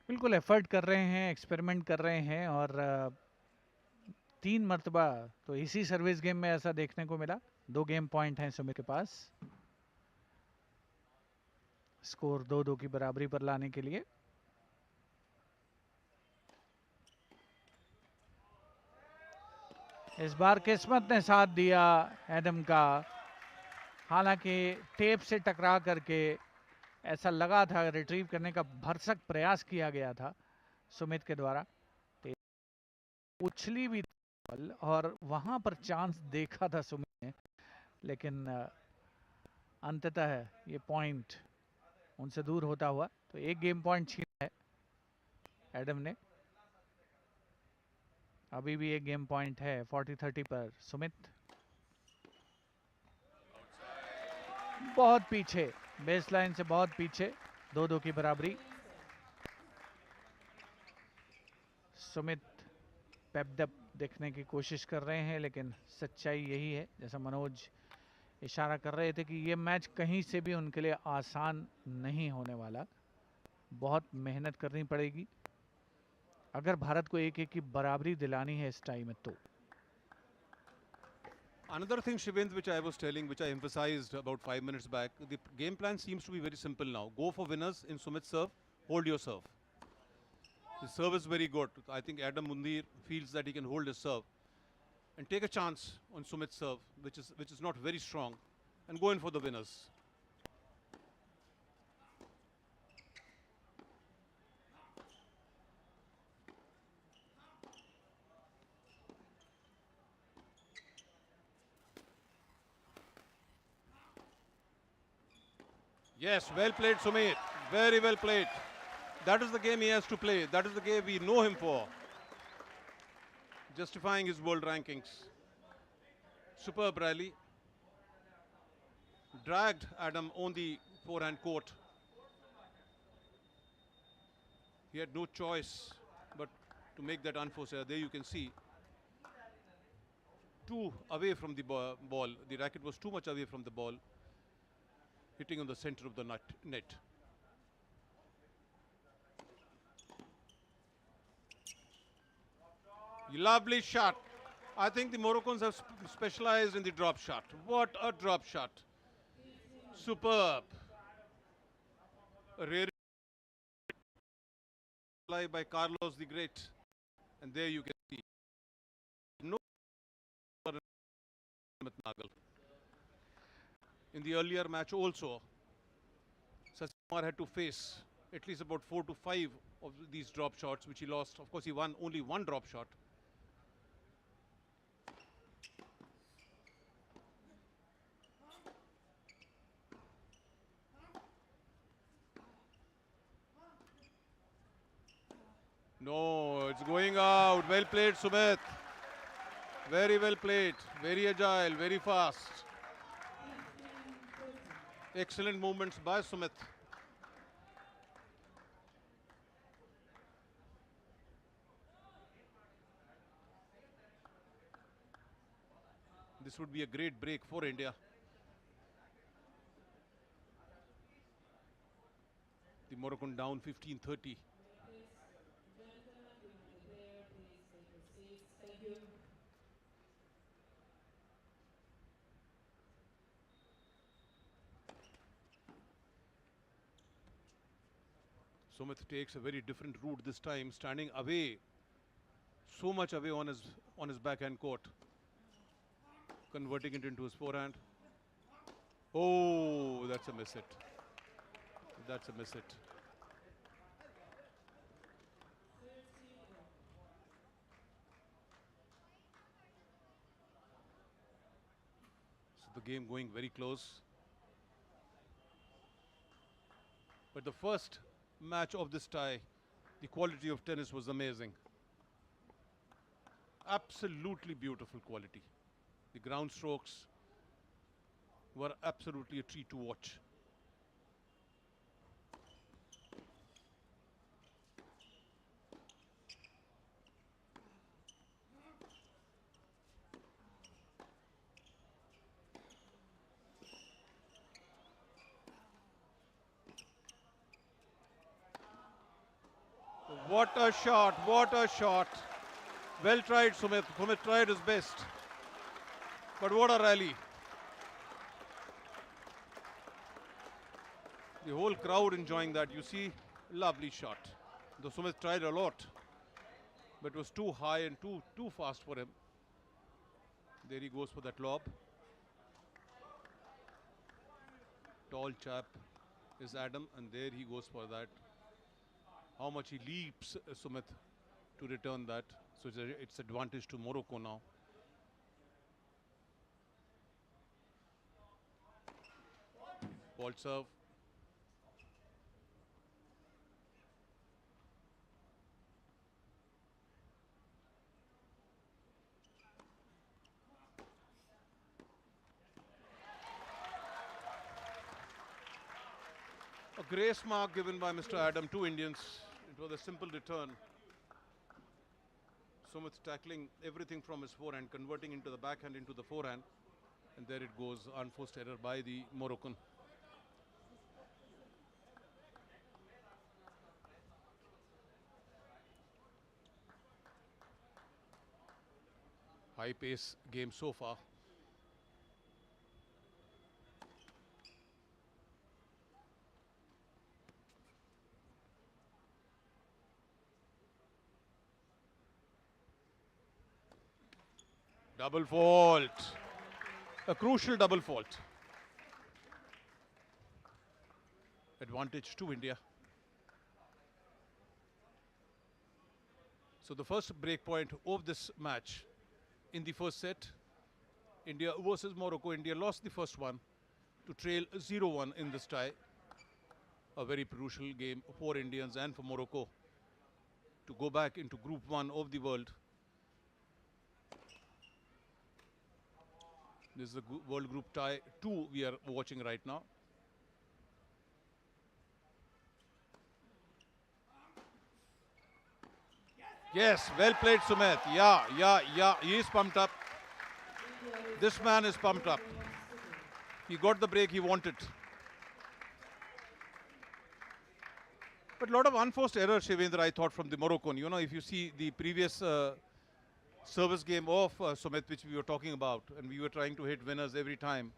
बिल्कुल effort कर रहे हैं, experiment कर रहे हैं और 3 मरतबा तो इसी सर्विस गेम में ऐसा देखने को मिला। 2 गेम पॉइंट हैं सुमित के पास स्कोर 2-2 की बराबरी पर लाने के लिए। इस बार किस्मत ने साथ दिया एडम का, हालांकि टेप से टकरा करके ऐसा लगा था रिट्रीव करने का भरसक प्रयास किया गया था सुमित के द्वारा। उछली भी बॉल और वहां पर चांस देखा था सुमित ने, लेकिन अंततः ये पॉइंट उनसे दूर होता हुआ। तो एक गेम पॉइंट छीना है एडम ने। अभी भी एक गेम पॉइंट है 40-30 पर सुमित। बहुत पीछे, बेस लाइन से बहुत पीछे, 2-2 की बराबरी। सुमित पेपडप देखने की कोशिश कर रहे हैं, लेकिन सच्चाई यही है जैसा मनोज इशारा कर रहे थे कि ये मैच कहीं से भी उनके लिए आसान नहीं होने वाला। बहुत मेहनत करनी पड़ेगी अगर भारत को 1-1 की बराबरी दिलानी है इस टाइम में तो। Another thing, Shivendra, which I was telling, which I emphasized about 5 minutes back, the game plan seems to be very simple now. Go for winners in Sumit's serve, hold your serve. His serve is very good. I think Adam Mundir feels that he can hold his serve and take a chance on Sumit's serve, which is not very strong, and go in for the winners. Yes, well played, Sumit. Very well played. That is the game he has to play. That is the game we know him for. Justifying his world rankings. Superb rally. Dragged Adam on the forehand court. He had no choice but to make that unforced error. There you can see. Too away from the ball. The racket was too much away from the ball, hitting on the center of the net. Lovely shot. I think the Moroccans have specialized in the drop shot. What a drop shot. Superb. A rare play by Carlos the Great. And there you can see. No in the earlier match also, Sachin had to face at least about 4 to 5 of these drop shots, which he lost. Of course, he won only one drop shot. No, it's going out. Well played, Sumit. Very well played. Very agile, very fast. Excellent movements by Sumit. This would be a great break for India. The Moroccan down 15-30. Sumit takes a very different route this time, standing away so much away on his backhand court, converting it into his forehand. Oh, that's a miss hit. That's a miss hit. So the game going very close. But the first match of this tie, the quality of tennis was amazing. Absolutely beautiful quality. The ground strokes were absolutely a treat to watch. What a shot, what a shot. Well tried, Sumit. Sumit tried his best. But what a rally. The whole crowd enjoying that. You see, lovely shot. The Sumit tried a lot, but it was too high and too fast for him. There he goes for that lob. Tall chap is Adam, and there he goes for that. How much he leaps, Sumit, to return that. So it's advantage to Morocco now. Ball serve. A grace mark given by Mr. Adam to Indians. It was a simple return. Sumit's tackling everything from his forehand, converting into the backhand into the forehand. And there it goes, unforced error by the Moroccan. High pace game so far. Double fault. A crucial double fault. Advantage to India. So the first break point of this match in the first set, India versus Morocco. India lost the first one to trail 0-1 in this tie. A very crucial game for Indians and for Morocco to go back into Group 1 of the world. This is the World Group Tie 2 we are watching right now. Yes, well played, Sumit. Yeah. He is pumped up. This man is pumped up. He got the break he wanted. But a lot of unforced errors, Shivendra, I thought, from the Moroccan. You know, if you see the previous service game of Sumit, which we were talking about, and we were trying to hit winners every time.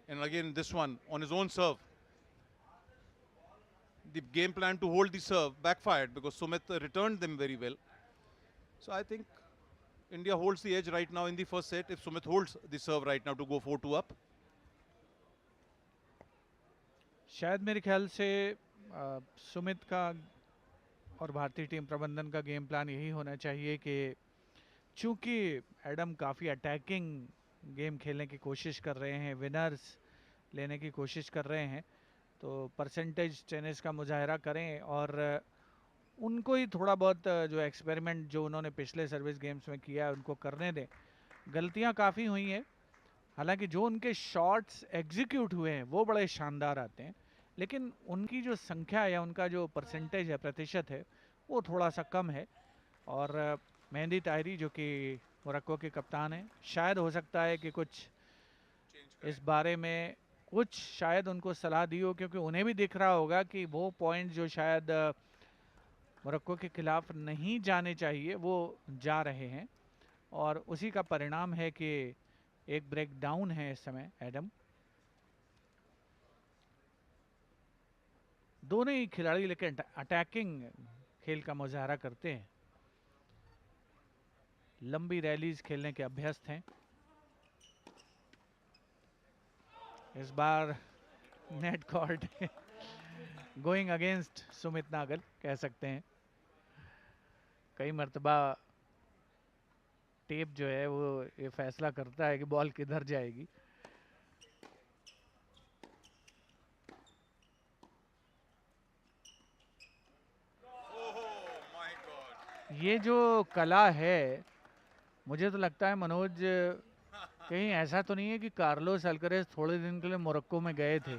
And again, this one, on his own serve. The game plan to hold the serve backfired because Sumit returned them very well. So I think India holds the edge right now in the first set if Sumit holds the serve right now to go 4-2 up. शायद मेरे ख्याल से सुमित का और भारतीय team प्रबंधन का game plan यही होना चाहिए कि चूंकि एडम काफ़ी अटैकिंग गेम खेलने की कोशिश कर रहे हैं, विनर्स लेने की कोशिश कर रहे हैं, तो परसेंटेज टेनिस का मुजाहरा करें और उनको ही थोड़ा बहुत जो एक्सपेरिमेंट जो उन्होंने पिछले सर्विस गेम्स में किया है उनको करने दें। गलतियां काफ़ी हुई हैं, हालांकि जो उनके शॉट्स एग्जीक्यूट हुए हैं वो बड़े शानदार आते हैं, लेकिन उनकी जो संख्या या उनका जो परसेंटेज है, प्रतिशत है, वो थोड़ा सा कम है। और मेहंदी ताहिरी जो कि मोरक्को के कप्तान हैं, शायद हो सकता है कि कुछ इस बारे में कुछ शायद उनको सलाह दी हो, क्योंकि उन्हें भी दिख रहा होगा कि वो पॉइंट जो शायद मोरक्को के खिलाफ नहीं जाने चाहिए वो जा रहे हैं, और उसी का परिणाम है कि एक ब्रेक डाउन है इस समय एडम। दोनों ही खिलाड़ी लेकिन अटैकिंग खेल का मुजाहरा करते हैं। लंबी रैलीज खेलने के अभ्यस्त हैं। इस बार net cord going against Sumit Nagal कह सकते हैं। कई मर्तबा टेप जो है वो ये फैसला करता है कि बॉल किधर जाएगी। ये जो कला है, मुझे तो लगता है मनोज कहीं ऐसा तो नहीं है कि कार्लोस अल्करेज थोड़े दिन के लिए मोरक्को में गए थे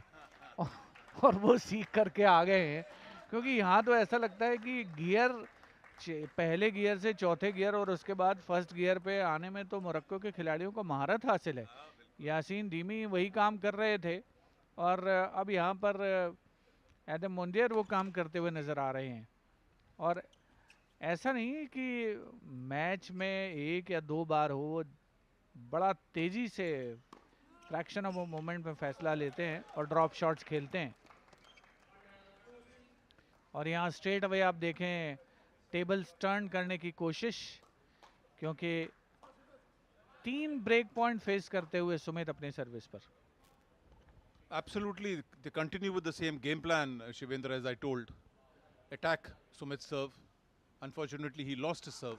और वो सीख करके आ गए हैं, क्योंकि यहाँ तो ऐसा लगता है कि गियर पहले गियर से चौथे गियर और उसके बाद फर्स्ट गियर पे आने में तो मोरक्को के खिलाड़ियों को महारत हासिल है। यासीन धीमी वही काम कर रहे थे और अब यहाँ पर एडम मोंडियर वो काम करते हुए नज़र आ रहे हैं। और ऐसा नहीं है कि मैच में एक या दो बार हो, बड़ा तेज़ी से फ्रैक्शन ऑफ मोमेंट में फैसला लेते हैं और ड्रॉप शॉट्स खेलते हैं। और यहाँ स्ट्रेट अवे आप देखें टेबल्स टर्न करने की कोशिश, क्योंकि 3 ब्रेक पॉइंट फेस करते हुए सुमित अपने सर्विस पर। Absolutely, they continue with the same game plan, Shivendra, as I told. Attack Sumit's serve. Unfortunately, he lost his serve.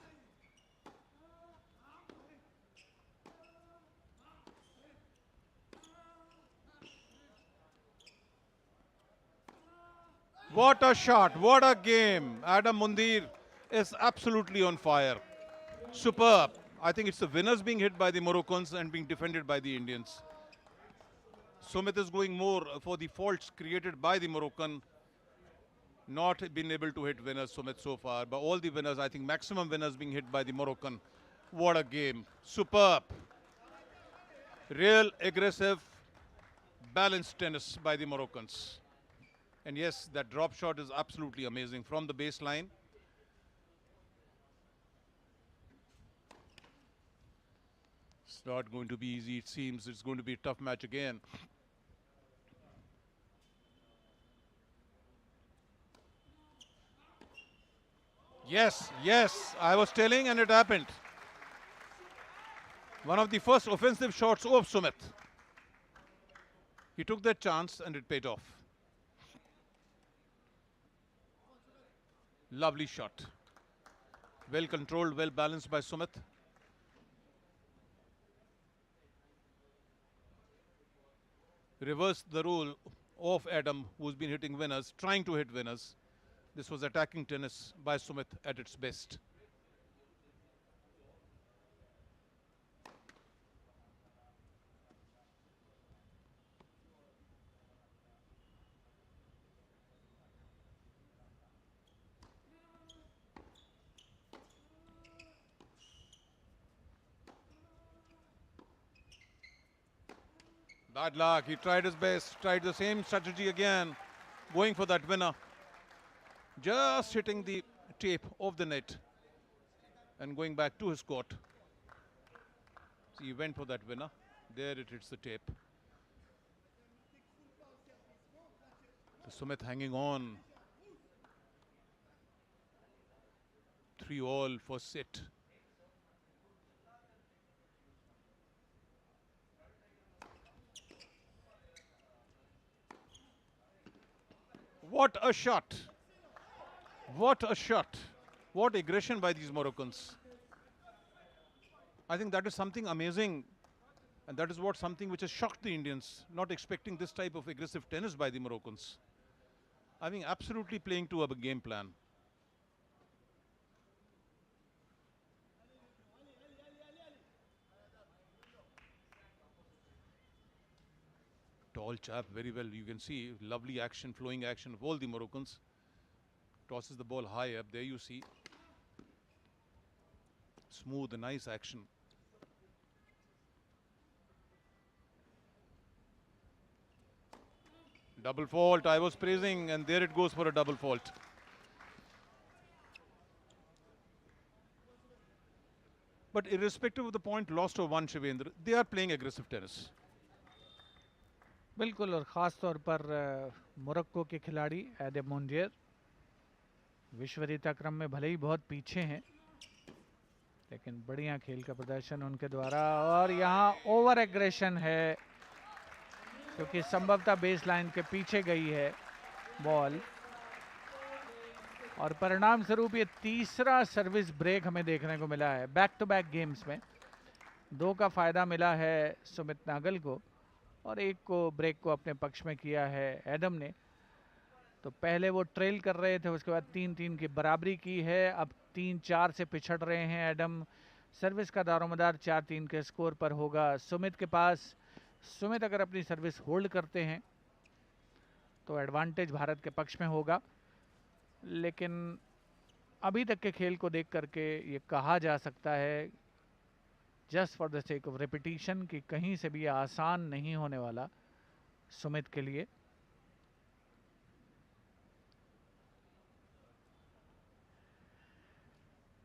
What a shot, what a game. Adam Mundir is absolutely on fire. Superb. I think it's the winners being hit by the Moroccans and being defended by the Indians. Sumit is going more for the faults created by the Moroccan. Not been able to hit winners, Sumit, so far. But all the winners, I think maximum winners being hit by the Moroccan. What a game. Superb. Real aggressive, balanced tennis by the Moroccans. And yes, that drop shot is absolutely amazing from the baseline. It's not going to be easy, it seems. It's going to be a tough match again. Yes, yes, I was telling and it happened. One of the first offensive shots of Sumit. He took that chance and it paid off. Lovely shot. Well controlled, well balanced by Sumit. Reversed the role of Adam, who's been hitting winners, trying to hit winners. This was attacking tennis by Sumit at its best. Bad luck. He tried his best, tried the same strategy again, going for that winner. Just hitting the tape of the net and going back to his court. So he went for that winner. There it hits the tape. The Sumit hanging on. 3-all for set. What a shot. What a shot. What aggression by these Moroccans. I think that is something amazing. And that is what something which has shocked the Indians. Not expecting this type of aggressive tennis by the Moroccans. I think absolutely playing to a game plan. Tall chap, very well. You can see lovely action, flowing action of all the Moroccans. Tosses the ball high up. There you see. Smooth, nice action. Double fault. I was praising, and there it goes for a double fault. But irrespective of the point lost or won, Shivendra, they are playing aggressive tennis. बिल्कुल, और ख़ास तौर पर Morocco के खिलाड़ी Adam मोंडियर विश्व वरीयता क्रम में भले ही बहुत पीछे हैं, लेकिन बढ़िया खेल का प्रदर्शन उनके द्वारा। और यहाँ ओवर एग्रेशन है क्योंकि संभवतः बेस लाइन के पीछे गई है बॉल, और परिणाम स्वरूप ये तीसरा सर्विस ब्रेक हमें देखने को मिला है बैक टू बैक गेम्स में। 2 का फायदा मिला है सुमित नागल को और 1 को ब्रेक को अपने पक्ष में किया है एडम ने। तो पहले वो ट्रेल कर रहे थे, उसके बाद 3-3 की बराबरी की है, अब 3-4 से पिछड़ रहे हैं एडम। सर्विस का दारोमदार 4-3 के स्कोर पर होगा सुमित के पास। सुमित अगर अपनी सर्विस होल्ड करते हैं तो एडवांटेज भारत के पक्ष में होगा, लेकिन अभी तक के खेल को देख करके ये कहा जा सकता है just for the sake of repetition कि कहीं से भी आसान नहीं होने वाला सुमित के लिए।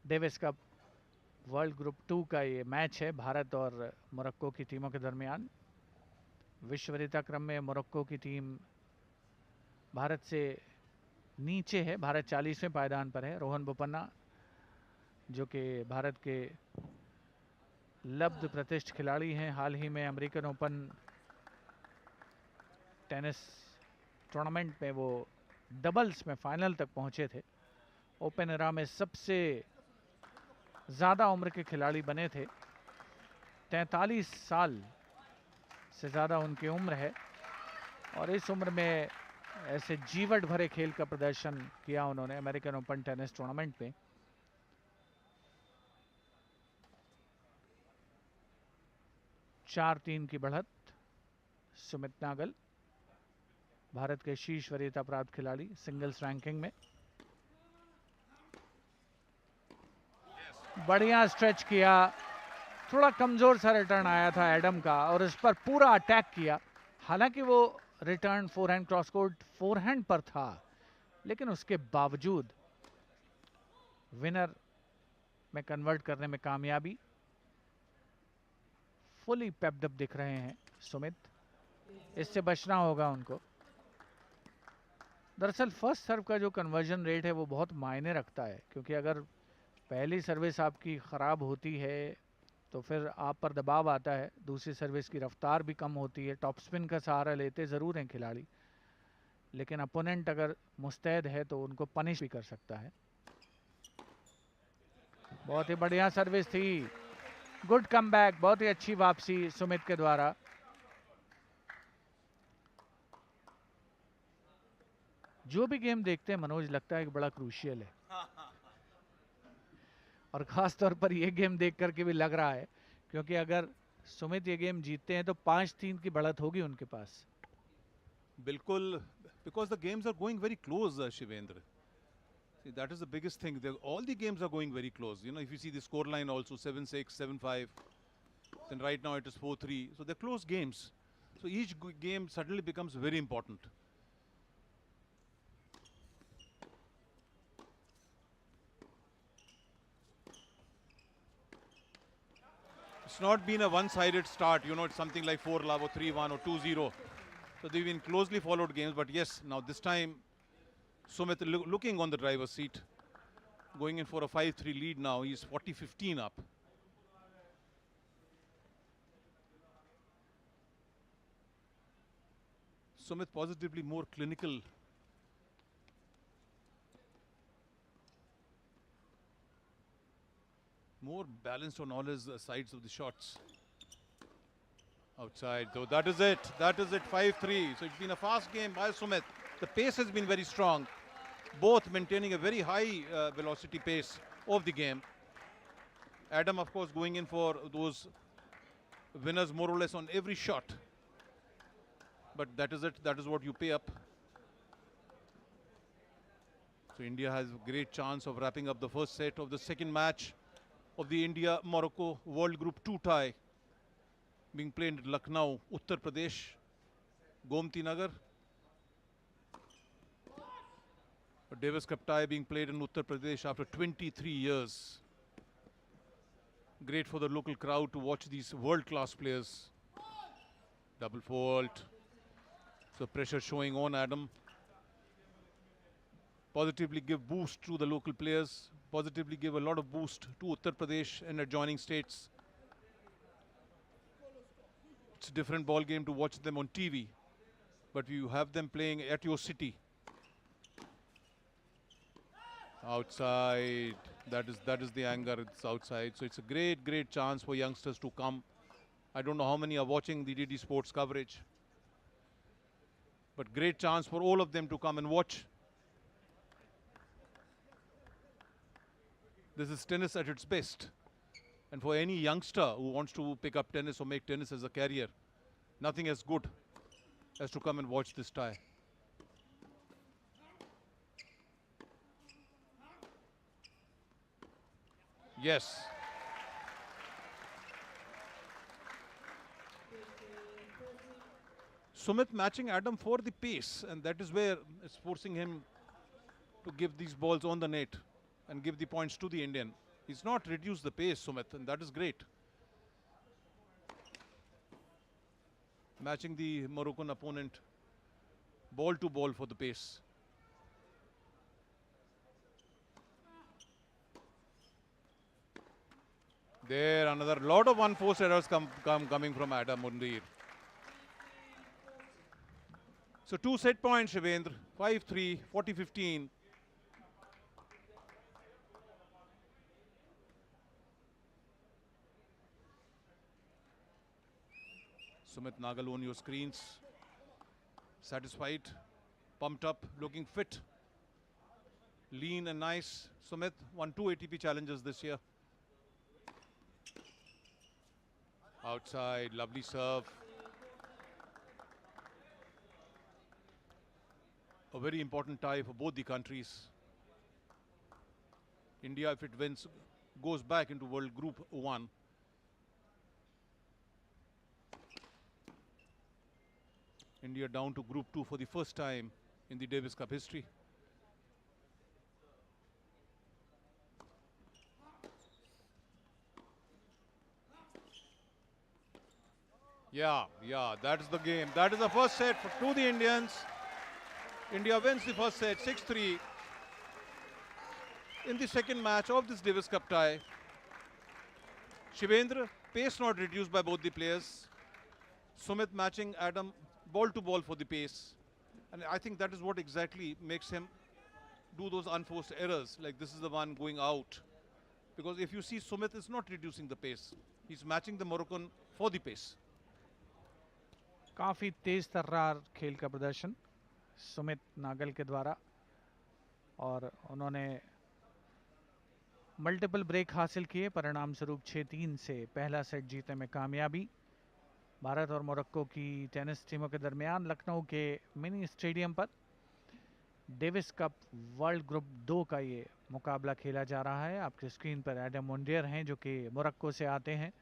डेविस कप वर्ल्ड ग्रुप 2 का ये मैच है भारत और मोरक्को की टीमों के दरमियान। विश्व वरीयता क्रम में मोरक्को की टीम भारत से नीचे है, भारत 40वें पायदान पर है। रोहन बोपन्ना जो कि भारत के लब्ध प्रतिष्ठ खिलाड़ी हैं, हाल ही में अमेरिकन ओपन टेनिस टूर्नामेंट में वो डबल्स में फाइनल तक पहुंचे थे। ओपन एरा में सबसे ज़्यादा उम्र के खिलाड़ी बने थे, 43 साल से ज़्यादा उनकी उम्र है, और इस उम्र में ऐसे जीवट भरे खेल का प्रदर्शन किया उन्होंने अमेरिकन ओपन टेनिस टूर्नामेंट में। चार 3 की बढ़त सुमित नागल, भारत के शीर्ष वरीयता प्राप्त खिलाड़ी सिंगल्स रैंकिंग में। बढ़िया स्ट्रेच किया, थोड़ा कमजोर सा रिटर्न आया था एडम का और उस पर पूरा अटैक किया। हालांकि वो return forehand cross court forehand पर था, लेकिन उसके बावजूद विनर में कन्वर्ट करने में कामयाबी। फुली पेप्ड अप दिख रहे हैं सुमित, इससे बचना होगा उनको। दरअसल फर्स्ट सर्व का जो कन्वर्जन रेट है वो बहुत मायने रखता है, क्योंकि अगर पहली सर्विस आपकी ख़राब होती है तो फिर आप पर दबाव आता है, दूसरी सर्विस की रफ्तार भी कम होती है। टॉप स्पिन का सहारा लेते ज़रूर हैं खिलाड़ी, लेकिन अपोनेंट अगर मुस्तैद है तो उनको पनिश भी कर सकता है। बहुत ही बढ़िया सर्विस थी, गुड कमबैक, बहुत ही अच्छी वापसी सुमित के द्वारा। जो भी गेम देखते हैं मनोज, लगता है कि बड़ा क्रूशियल है, और ख़ास तौर पर ये गेम देख करके भी लग रहा है, क्योंकि अगर सुमित ये गेम जीतते हैं तो 5-3 की बढ़त होगी उनके पास। बिल्कुल, because the games are going very close, Shivendra. See, that is the biggest thing. All the games are going very close. You know, if you see the score line also 7-6, 7-5, then right now it is 4-3. So they're close games. So each game suddenly becomes very important. It's not been a one-sided start. You know, it's something like 4-love or 3-1 or 2-0. So they've been closely followed games. But yes, now this time, Sumit looking on the driver's seat, going in for a 5-3 lead now. He's 40-15 up. Sumit positively more clinical. More balanced on all his sides of the shots. Outside, though, that is it. That is it, 5-3. So it's been a fast game by Sumit. The pace has been very strong. Both maintaining a very high velocity pace of the game. Adam, of course, going in for those winners more or less on every shot. But that is it. That is what you pay up. So India has a great chance of wrapping up the first set of the second match of the India-Morocco World Group 2 tie, being played in Lucknow, Uttar Pradesh, Gomti Nagar. A Davis Cup tie being played in Uttar Pradesh after 23 years. Great for the local crowd to watch these world-class players. Double fault. So pressure showing on Adam. Positively give boost to the local players. positively give a lot of boost to Uttar Pradesh and adjoining states. It's a different ball game to watch them on TV, but you have them playing at your city. Outside, that is the anger. It's outside, so it's a great chance for youngsters to come. I don't know how many are watching the DD Sports coverage, but great chance for all of them to come and watch. This is tennis at its best. And for any youngster who wants to pick up tennis or make tennis as a career, nothing as good as to come and watch this tie. Yes. Sumit matching Adam for the pace, and that is where it's forcing him to give these balls on the net and give the points to the Indian. He's not reduced the pace, Sumit, and that is great. Matching the Moroccan opponent ball to ball for the pace. There, another lot of unforced errors coming from Adam Mundir. So 2 set points, Shivendra. 5-3, 40-15. Sumit Nagal on your screens. Satisfied, pumped up, looking fit. Lean and nice. Sumit won 2 ATP challenges this year. Outside, lovely serve. A very important tie for both the countries. India, if it wins, goes back into World Group 1. India down to Group 2 for the first time in the Davis Cup history. Yeah, that is the game. That is the first set to the Indians. India wins the first set, 6-3. In the second match of this Davis Cup tie, Shivendra, pace not reduced by both the players. Sumit matching Adam ball to ball for the pace. And I think that is what exactly makes him do those unforced errors. Like this is the one going out. Because if you see, Sumit is not reducing the pace. He's matching the Moroccan for the pace. काफ़ी तेज़ तर्रार खेल का प्रदर्शन सुमित नागल के द्वारा और उन्होंने multiple break हासिल किए, परिणाम स्वरूप 6-3 से पहला सेट जीतने में कामयाबी। भारत और मोरक्को की टेनिस टीमों के दरमियान लखनऊ के मिनी स्टेडियम पर डेविस कप वर्ल्ड ग्रुप 2 का ये मुकाबला खेला जा रहा है। आपके स्क्रीन पर एडम मुंडियर हैं जो कि मोरक्को से आते हैं,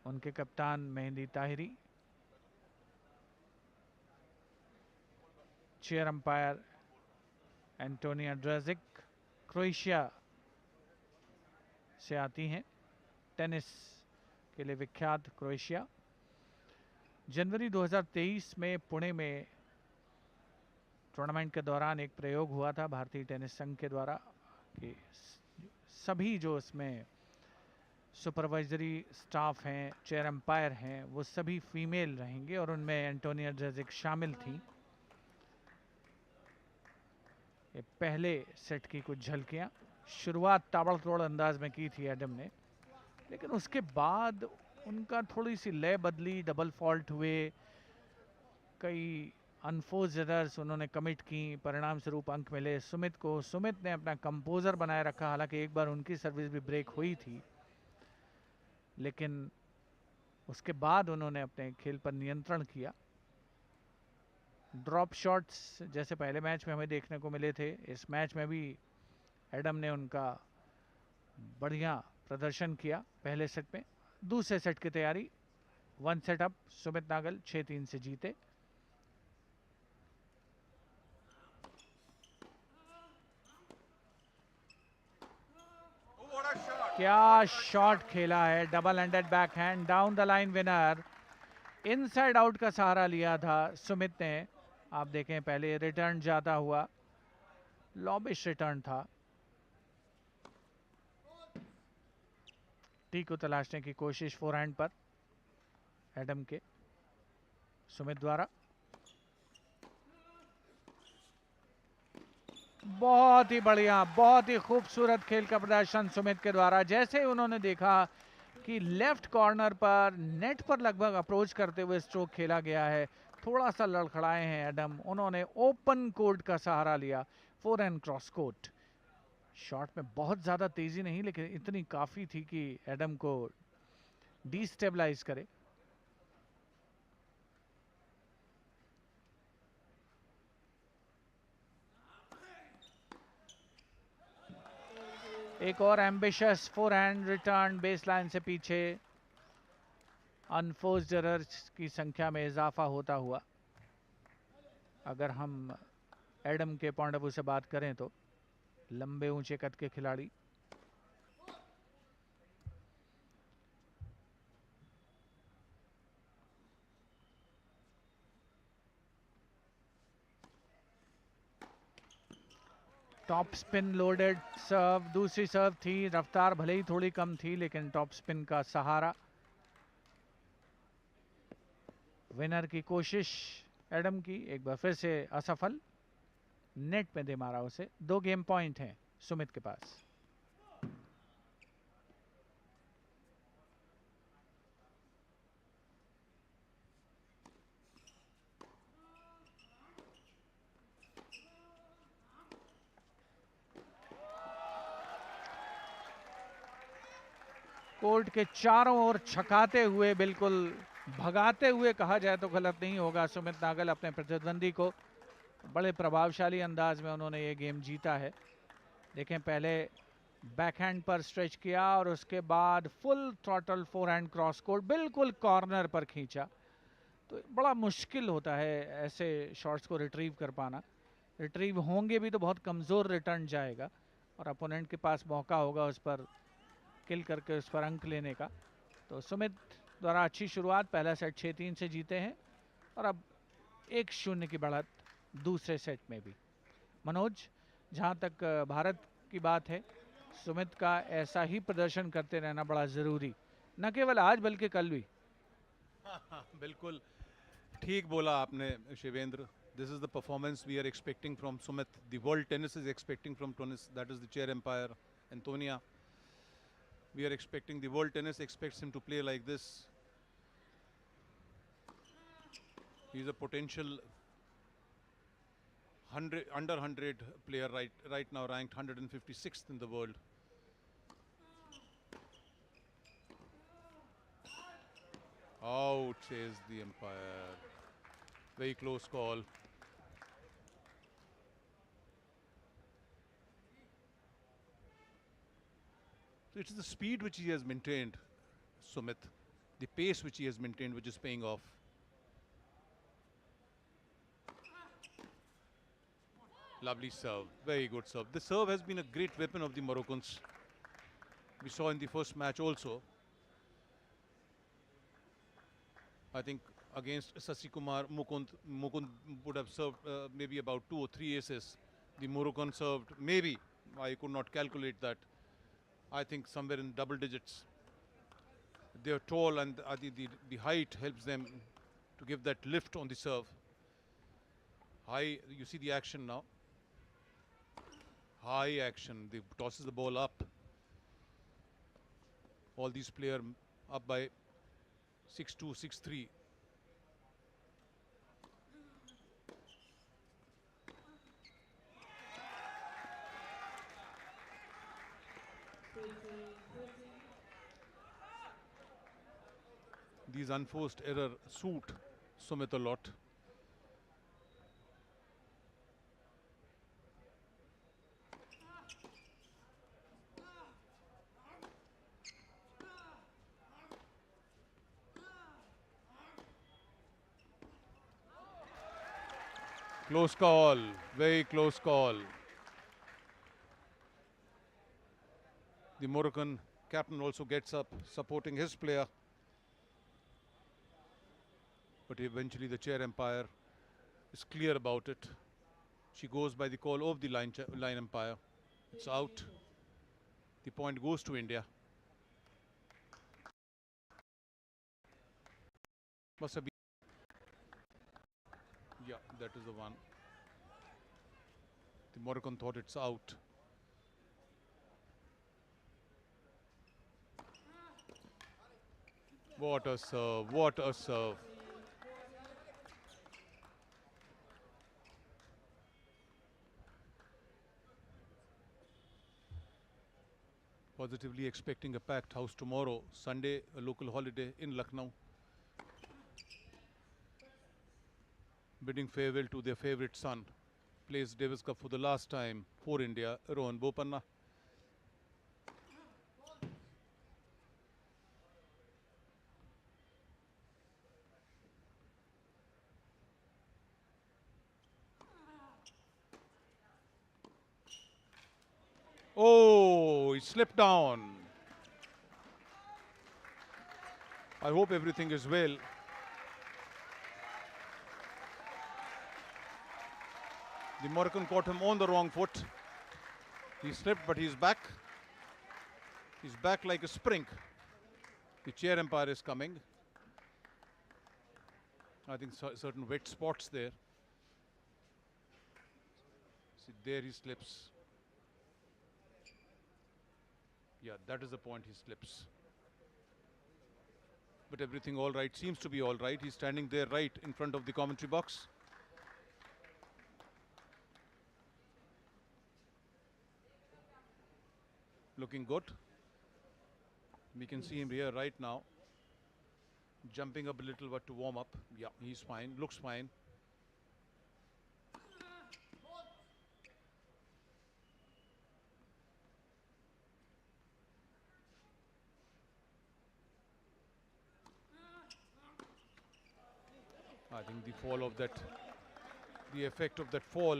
उनके कप्तान Mehdi Tahiri, chair umpire Antonia Drazic Croatia से आती हैं, टेनिस के लिए विख्यात क्रोएशिया। जनवरी 2023 में पुणे में टूर्नामेंट के दौरान एक प्रयोग हुआ था भारतीय टेनिस संघ के द्वारा कि सभी जो इसमें सुपरवाइजरी स्टाफ हैं, चेयर अंपायर हैं, वो सभी फीमेल रहेंगे और उनमें एंटोनिया ड्रेजिक शामिल थी। ये पहले सेट की कुछ झलकियां, शुरुआत ताबड़तोड़ अंदाज में की थी एडम ने, लेकिन उसके बाद उनका थोड़ी सी लय बदली, डबल फॉल्ट हुए, कई अनफोर्स एरर्स उन्होंने कमिट की, परिणाम स्वरूप अंक मिले सुमित को। सुमित ने अपना कंपोजर बनाए रखा, हालांकि एक बार उनकी सर्विस भी ब्रेक हुई थी, लेकिन उसके बाद उन्होंने अपने खेल पर नियंत्रण किया। ड्रॉप शॉट्स जैसे पहले मैच में हमें देखने को मिले थे, इस मैच में भी एडम ने उनका बढ़िया प्रदर्शन किया पहले सेट में। दूसरे सेट की तैयारी, 1 सेट अप, सुमित नागल 6-3 से जीते। क्या शॉट खेला है, double handed back hand down the line winner. Inside out का सहारा लिया था सुमित ने। आप देखें पहले रिटर्न जाता हुआ, लॉबिश रिटर्न था, टी को तलाशने की कोशिश फोरहैंड पर एडम के सुमित द्वारा। बहुत ही बढ़िया, बहुत ही खूबसूरत खेल का प्रदर्शन सुमित के द्वारा। जैसे ही उन्होंने देखा कि लेफ्ट कॉर्नर पर नेट पर लगभग अप्रोच करते हुए स्ट्रोक खेला गया है, थोड़ा सा लड़खड़ाए हैं एडम, उन्होंने ओपन कोर्ट का सहारा लिया, फोरहैंड क्रॉस कोर्ट। शॉट में बहुत ज़्यादा तेज़ी नहीं, लेकिन इतनी काफ़ी थी कि एडम को डिस्टेबलाइज करे। एक और ambitious forehand return base line से पीछे। अनफोर्स्ड एरर्स की संख्या में इजाफा होता हुआ, अगर हम एडम के पॉइंट ऑफ व्यू से बात करें तो लंबे ऊंचे कद के खिलाड़ी। टॉप स्पिन लोडेड सर्व, दूसरी सर्व थी, रफ्तार भले ही थोड़ी कम थी लेकिन टॉप स्पिन का सहारा। विनर की कोशिश एडम की एक बार फिर से असफल, नेट में दे मारा उसे। 2 गेम पॉइंट हैं सुमित के पास। कोर्ट के चारों ओर छकाते हुए, बिल्कुल भगाते हुए कहा जाए तो गलत नहीं होगा, सुमित नागल अपने प्रतिद्वंदी को बड़े प्रभावशाली अंदाज में उन्होंने ये गेम जीता है। देखें, पहले बैकहैंड पर स्ट्रेच किया और उसके बाद full throttle forehand cross court, बिल्कुल कॉर्नर पर खींचा। तो बड़ा मुश्किल होता है ऐसे शॉट्स को रिट्रीव कर पाना। रिट्रीव होंगे भी तो बहुत कमज़ोर रिटर्न जाएगा और अपोनेंट के पास मौका होगा उस पर किल करके उस पर अंक लेने का। तो सुमित द्वारा अच्छी शुरुआत, पहला सेट 6-3 से जीते हैं और अब 1-0 की बढ़त दूसरे सेट में भी। मनोज, जहां तक भारत की बात है, सुमित का ऐसा ही प्रदर्शन करते रहना बड़ा ज़रूरी, न केवल आज बल्कि कल भी। बिल्कुल ठीक बोला आपने Shivendra. This is the performance we are expecting from Sumit. The world tennis is expecting from tennis. That is the chair umpire, Antonia. We are expecting, the world tennis expects him to play like this. He's a potential under 100 player right now, ranked 156th in the world. Out says the umpire. Very close call. So it's the speed which he has maintained, Sumit, the pace which he has maintained, which is paying off. Lovely serve, very good serve. The serve has been a great weapon of the Moroccans. We saw in the first match also. I think against Sasi Kumar, Mukund would have served maybe about 2 or 3 aces. The Moroccan served maybe, I could not calculate that, I think somewhere in double digits. They are tall and the height helps them to give that lift on the serve. High, you see the action now. High action, they tosses the ball up. All these players up by 6-2, 6-3. These unforced errors suit Sumit a lot. Close call, very close call. The Moroccan captain also gets up, supporting his player. But eventually the chair umpire is clear about it. She goes by the call of the line umpire. It's out. The point goes to India. Must have been. Yeah, that is the one. The Moroccan thought it's out. What a serve, what a serve. Positively expecting a packed house tomorrow, Sunday, a local holiday in Lucknow. Bidding farewell to their favorite son. Plays Davis Cup for the last time for India, Rohan Bopanna. Oh, he slipped down. I hope everything is well. The Moroccan caught him on the wrong foot. He slipped, but he's back. He's back like a spring. The chair umpire is coming. I think certain wet spots there. See, there he slips. Yeah, that is the point, he slips. But everything all right, seems to be all right. He's standing there right in front of the commentary box. Looking good. We can see him here right now. Jumping up a little but to warm up. Yeah, he's fine, looks fine. I think the fall of that, the effect of that fall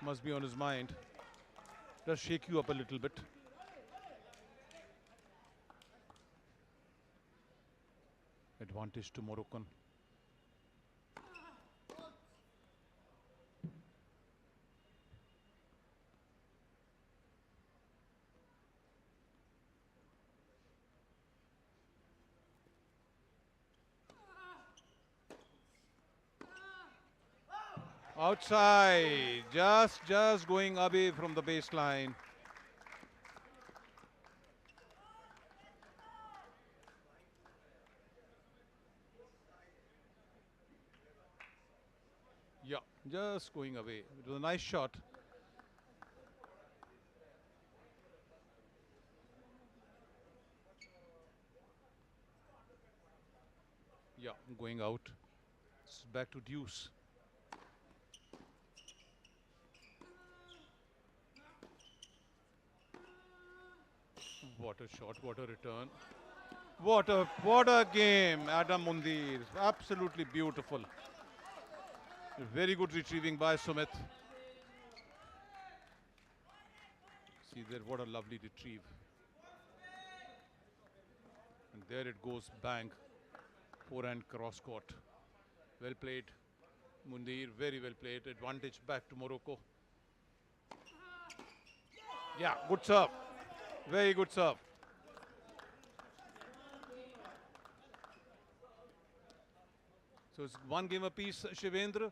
must be on his mind. Does shake you up a little bit. Advantage to Moroccan. Outside, just going away from the baseline. Yeah, just going away. It was a nice shot. Yeah, going out. It's back to deuce. What a shot, what a return. What a game, Adam Mundir. Absolutely beautiful. Very good retrieving by Sumit. See there, what a lovely retrieve. And there it goes, bang. Forehand cross court. Well played, Mundir, very well played. Advantage back to Morocco. Yeah, good serve. Very good serve. So it's one game apiece, Shivendra.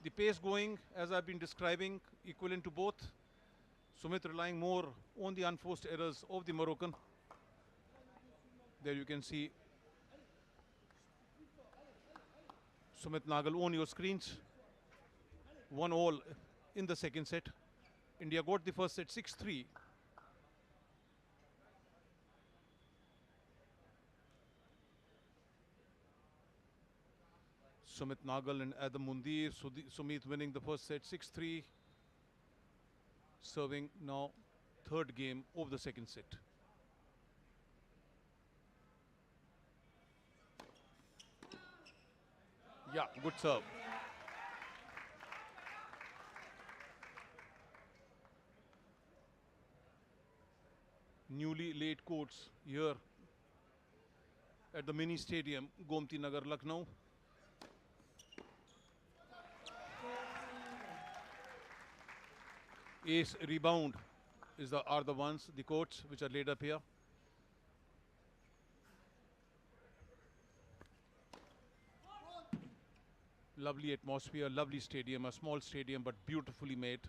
The pace going, as I've been describing, equivalent to both. Sumit relying more on the unforced errors of the Moroccan. There you can see Sumit Nagal on your screens. 1-all in the second set. India got the first set 6-3. Sumit Nagal and Adam Mundir. Sumit winning the first set 6-3. Serving now third game of the second set. Yeah, good serve. Newly laid courts here at the Mini Stadium, Gomti Nagar, Lucknow. Ace rebound are the ones, the courts which are laid up here. Lovely atmosphere, lovely stadium, a small stadium but beautifully made.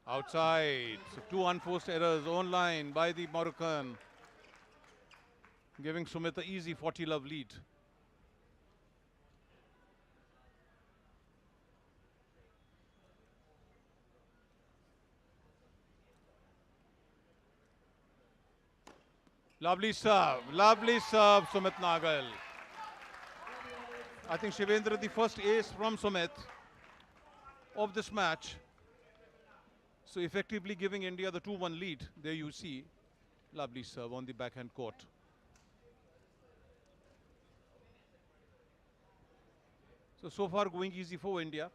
Outside, so 2 unforced errors online by the Moroccan, giving Sumit an easy 40-love lead. Lovely serve, Sumit Nagal. I think Shivendra, the first ace from Sumit of this match. So effectively giving India the 2-1 lead. There you see, lovely serve on the backhand court. So far going easy for India.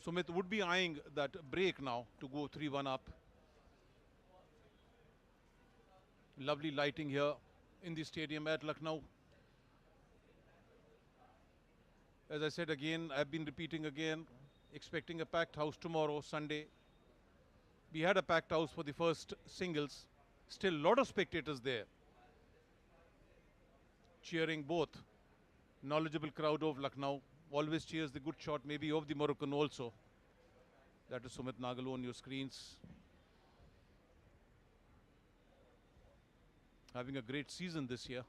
Sumit would be eyeing that break now to go 3-1 up. Lovely lighting here in the stadium at Lucknow. As I said again, I've been repeating again, expecting a packed house tomorrow, Sunday. We had a packed house for the first singles. Still a lot of spectators there, cheering both. Knowledgeable crowd of Lucknow always cheers the good shot, maybe of the Moroccan also. That is Sumit Nagal on your screens. Having a great season this year.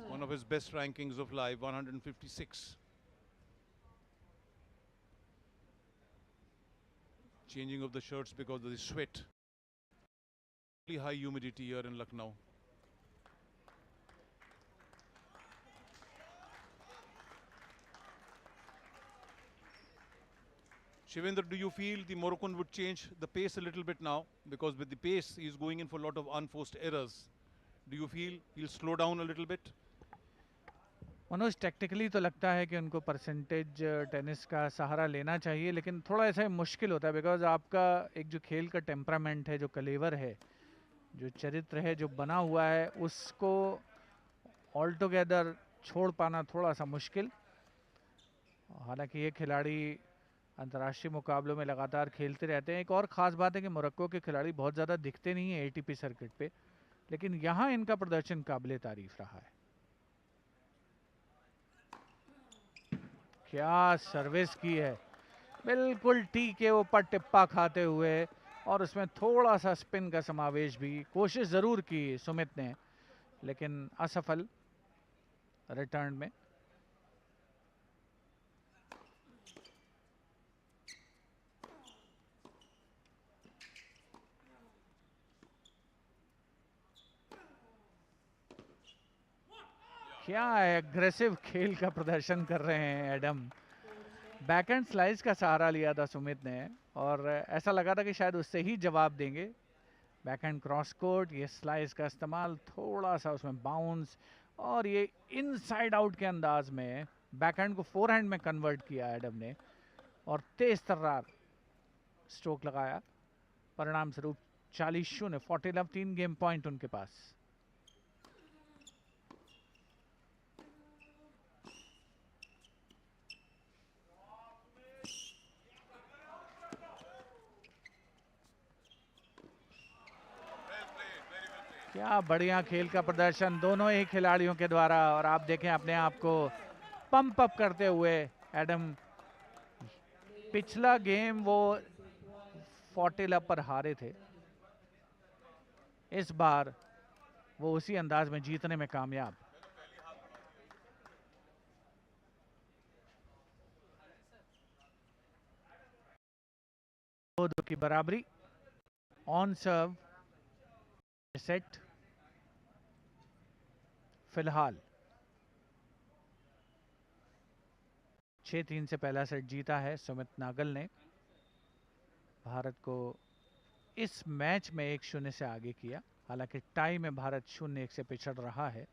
One of his best rankings of live, 156. Changing of the shirts because of the sweat. Really high humidity here in Lucknow. Shivendra, do you feel the Moroccan would change the pace a little bit now? Because with the pace, he's going in for a lot of unforced errors. Do you feel he'll slow down a little bit? Manoj, technically तो लगता है कि उनको percentage tennis का सहारा लेना चाहिए, लेकिन थोड़ा ऐसा मुश्किल होता है बिकॉज आपका एक जो खेल का टेम्परामेंट है, जो कलेवर है, जो चरित्र है, जो बना हुआ है, उसको ऑल टुगेदर छोड़ पाना थोड़ा सा मुश्किल। हालांकि ये खिलाड़ी अंतर्राष्ट्रीय मुकाबलों में लगातार खेलते रहते हैं। एक और ख़ास बात है कि मोरक्को के खिलाड़ी बहुत ज़्यादा दिखते नहीं हैं एटीपी सर्किट पे, लेकिन यहाँ इनका प्रदर्शन काबिले तारीफ रहा है। क्या सर्विस की है, बिल्कुल टी के ऊपर टिप्पा खाते हुए, और उसमें थोड़ा सा स्पिन का समावेश भी। कोशिश ज़रूर की सुमित ने, लेकिन असफल रिटर्न में। क्या एग्रेसिव खेल का प्रदर्शन कर रहे हैं एडम। बैकहैंड स्लाइस का सहारा लिया था सुमित ने, और ऐसा लगा था कि शायद उससे ही जवाब देंगे। बैकहैंड क्रॉस कोर्ट, ये स्लाइस का इस्तेमाल, थोड़ा सा उसमें बाउंस, और ये इनसाइड आउट के अंदाज में बैकहैंड को फोरहैंड में कन्वर्ट किया एडम ने, और तेज तर्रार स्ट्रोक लगाया। परिणाम स्वरूप 40-0, 40 लव, 3 गेम पॉइंट उनके पास। क्या बढ़िया खेल का प्रदर्शन दोनों ही खिलाड़ियों के द्वारा, और आप देखें अपने आप को पंप अप करते हुए एडम। पिछला गेम वो 40 लव पर हारे थे, इस बार वो उसी अंदाज में जीतने में कामयाब। दो की बराबरी। ऑन सर्व सेट फिलहाल 6-3 से पहला सेट जीता है सुमित नागल ने। भारत को इस मैच में 1-0 से आगे किया। हालांकि टाई में भारत 0-1 से पिछड़ रहा है।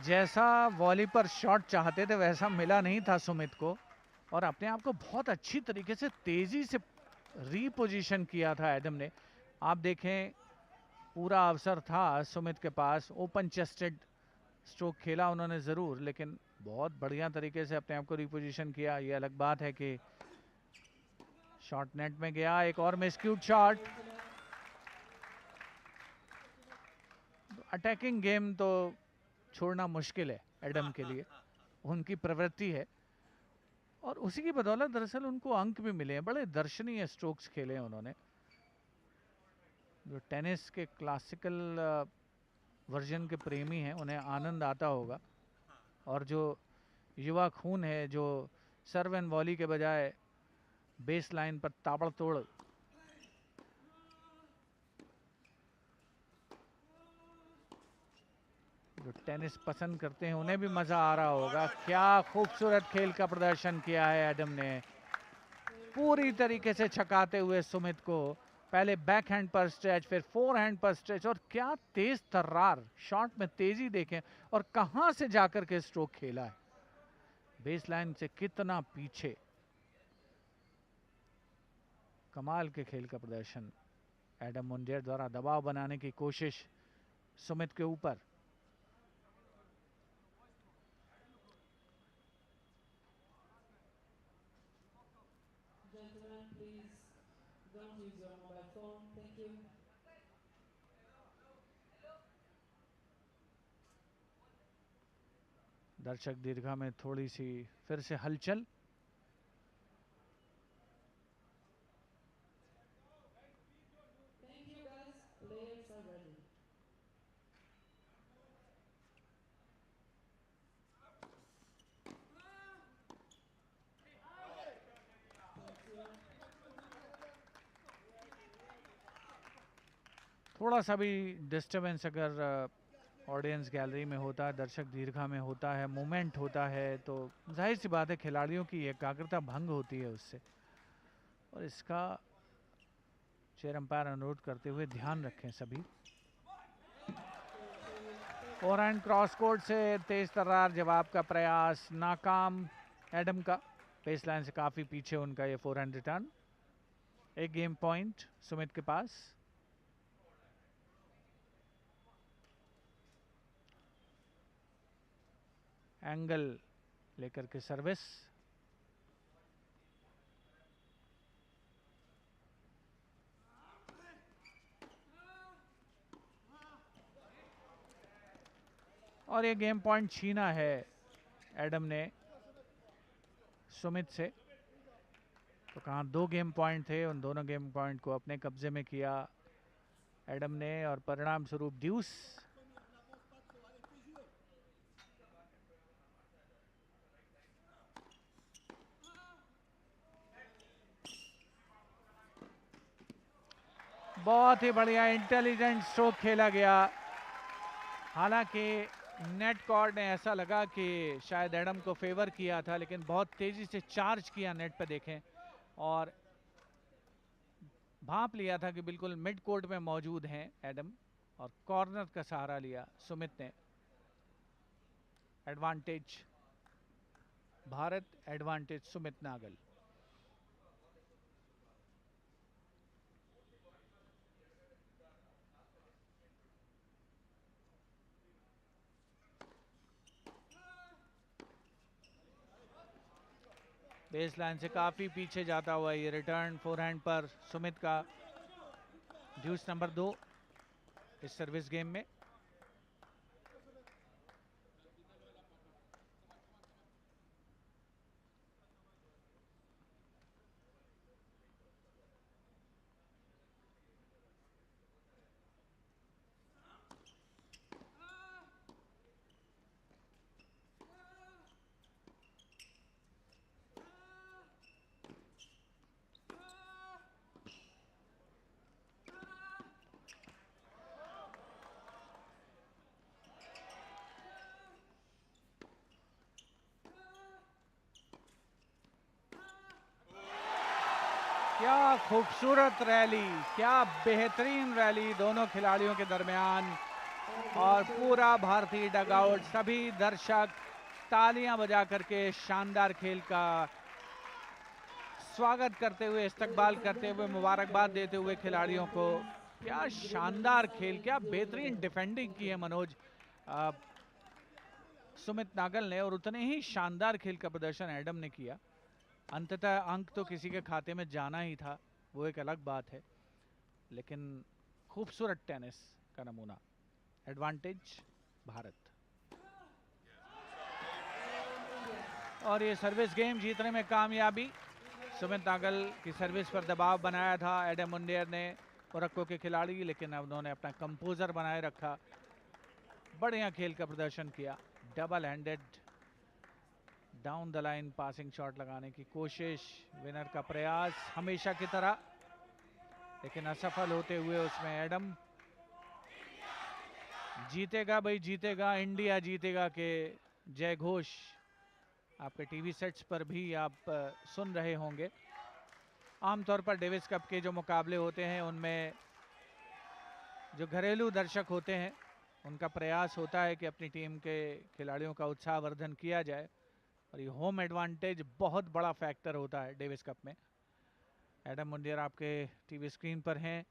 जैसा वॉली पर शॉट चाहते थे वैसा मिला नहीं था सुमित को। और अपने आप को बहुत अच्छी तरीके से तेजी से रीपोजिशन किया था एडम ने। आप देखें पूरा अवसर था सुमित के पास, ओपन चेस्टेड स्ट्रोक खेला उन्होंने ज़रूर, लेकिन बहुत बढ़िया तरीके से अपने आप को रिपोजिशन किया। ये अलग बात है कि शॉट नेट में गया, एक और मिसक्यूट शॉट। अटैकिंग गेम तो छोड़ना मुश्किल है एडम के लिए, उनकी प्रवृत्ति है और उसी की बदौलत दरअसल उनको अंक भी मिले हैं। बड़े दर्शनीय स्ट्रोक्स खेले हैं उन्होंने। जो टेनिस के क्लासिकल वर्जन के प्रेमी हैं उन्हें आनंद आता होगा, और जो युवा खून है जो सर्व एंड वॉली के बजाय बेस लाइन पर ताबड़तोड़ जो टेनिस पसंद करते हैं उन्हें भी मज़ा आ रहा होगा। क्या खूबसूरत खेल का प्रदर्शन किया है एडम ने, पूरी तरीके से छकाते हुए सुमित को। पहले बैक हैंड पर स्ट्रेच, फिर फोर हैंड पर स्ट्रेच, और क्या तेज तर्रार शॉट में तेजी देखें और कहां से जाकर के स्ट्रोक खेला है, बेस लाइन से कितना पीछे। कमाल के खेल का प्रदर्शन। एडम मुंडेर द्वारा दबाव बनाने की कोशिश सुमित के ऊपर। दर्शक दीर्घा में थोड़ी सी फिर से हलचल। थोड़ा सा भी डिस्टर्बेंस अगर ऑडियंस गैलरी में होता है, दर्शक दीर्घा में होता है, मूवमेंट होता है, तो जाहिर सी बात है खिलाड़ियों की एकाग्रता भंग होती है उससे, और इसका चेयर अंपायर अनुरोध करते हुए ध्यान रखें सभी। फोर हैंड क्रॉस कोर्ट से तेज तर्रार जवाब का प्रयास नाकाम एडम का। बेस लाइन से काफ़ी पीछे उनका ये फोर हैंड रिटर्न। एक गेम पॉइंट सुमित के पास। एंगल लेकर के सर्विस। और ये गेम पॉइंट छीना है एडम ने सुमित से। तो कहाँ दो गेम पॉइंट थे, उन दोनों गेम पॉइंट को अपने कब्जे में किया एडम ने, और परिणाम स्वरूप ड्यूस। बहुत ही बढ़िया इंटेलिजेंट स्ट्रोक खेला गया। हालांकि नेट कॉर्ड ने ऐसा लगा कि शायद एडम को फेवर किया था, लेकिन बहुत तेजी से चार्ज किया नेट पे देखें, और भांप लिया था कि बिल्कुल मिड कोर्ट में मौजूद हैं एडम, और कॉर्नर का सहारा लिया सुमित ने। Advantage Bharat, advantage Sumit Nagal. Base line से काफ़ी पीछे जाता हुआ ये रिटर्न फोर हैंड पर सुमित का। ड्यूस नंबर 2 इस सर्विस गेम में। क्या खूबसूरत रैली, क्या बेहतरीन रैली दोनों खिलाड़ियों के दरमियान, और पूरा भारतीय डगआउट, सभी दर्शक तालियां बजा करके शानदार खेल का स्वागत करते हुए, इस्तकबाल करते हुए, मुबारकबाद देते हुए खिलाड़ियों को। क्या शानदार खेल, क्या बेहतरीन डिफेंडिंग की है मनोज सुमित नागल ने, और उतने ही शानदार खेल का प्रदर्शन एडम ने किया। अंततः अंक तो किसी के खाते में जाना ही था, वो एक अलग बात है, लेकिन खूबसूरत टेनिस का नमूना। एडवांटेज भारत। और ये सर्विस गेम जीतने में कामयाबी। सुमित नागल की सर्विस पर दबाव बनाया था एडम मुंडेर ने, मोरक्को के खिलाड़ी, लेकिन अब उन्होंने अपना कंपोजर बनाए रखा, बढ़िया खेल का प्रदर्शन किया। Double handed down the line passing shot लगाने की कोशिश, विनर का प्रयास हमेशा की तरह, लेकिन असफल होते हुए उसमें एडम। जीतेगा भाई जीतेगा, इंडिया जीतेगा के जय घोष आपके टीवी सेट्स पर भी आप सुन रहे होंगे। आमतौर पर डेविस कप के जो मुकाबले होते हैं उनमें जो घरेलू दर्शक होते हैं उनका प्रयास होता है कि अपनी टीम के खिलाड़ियों का उत्साहवर्धन किया जाए, और ये होम एडवांटेज बहुत बड़ा फैक्टर होता है डेविस कप में। एडम मुंडेर आपके टीवी स्क्रीन पर हैं,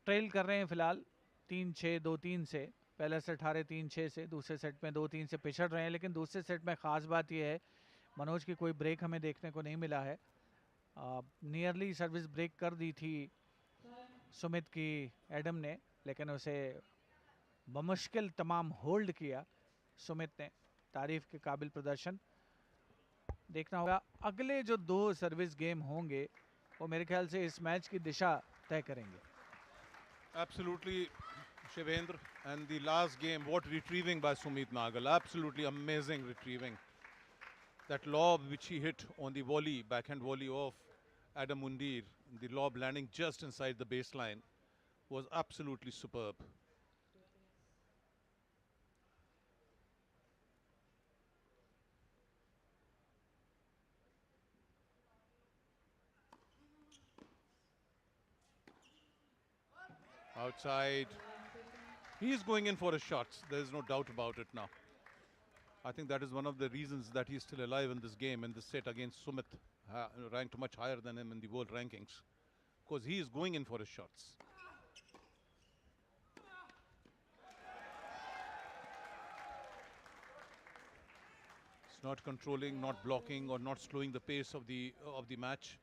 ट्रेल कर रहे हैं फिलहाल 3-6 2-3 से। पहले सेट हारे 3-6 से, दूसरे सेट में 2-3 से पिछड़ रहे हैं, लेकिन दूसरे सेट में ख़ास बात यह है मनोज की कोई ब्रेक हमें देखने को नहीं मिला है। नियरली सर्विस ब्रेक कर दी थी सुमित की एडम ने, लेकिन उसे बमुश्किल तमाम होल्ड किया सुमित ने। तारीफ के काबिल प्रदर्शन। देखना होगा अगले जो 2 सर्विस गेम होंगे वो मेरे ख्याल से इस मैच की दिशा तय करेंगे। Absolutely, Shivendra. And the last game, what retrieving by Sumit Nagal. Absolutely amazing retrieving. That lob which he hit on the volley, backhand volley of Adam Mundir, the lob landing just inside the baseline, was absolutely superb. Outside. He's going in for his shots. There is no doubt about it now. I think that is one of the reasons that he's still alive in this game, in this set against Sumit, ranked much higher than him in the world rankings, because he is going in for his shots. It's not controlling, not blocking, or not slowing the pace of the match.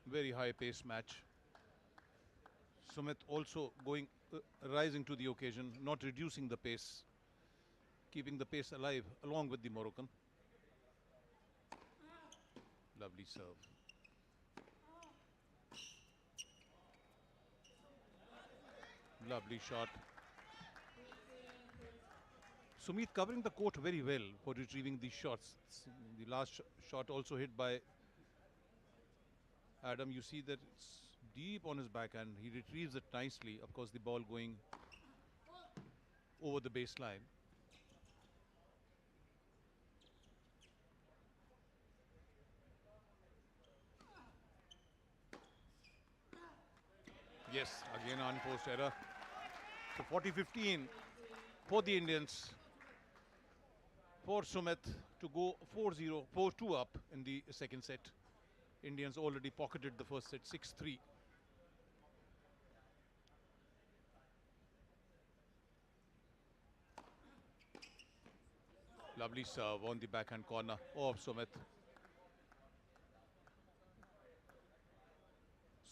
Very high pace match. Sumit also rising to the occasion, not reducing the pace, keeping the pace alive along with the Moroccan. Lovely serve. Lovely shot. Sumit covering the court very well for retrieving these shots. The last shot also hit by Adam. You see that it's deep on his backhand. He retrieves it nicely. Of course, the ball going over the baseline. Yes, again unforced error. So 40-15 for the Indians. For Sumit to go 4-0, 4-2 up in the second set. Indians already pocketed the first set, 6-3. Lovely serve on the backhand corner of Sumit.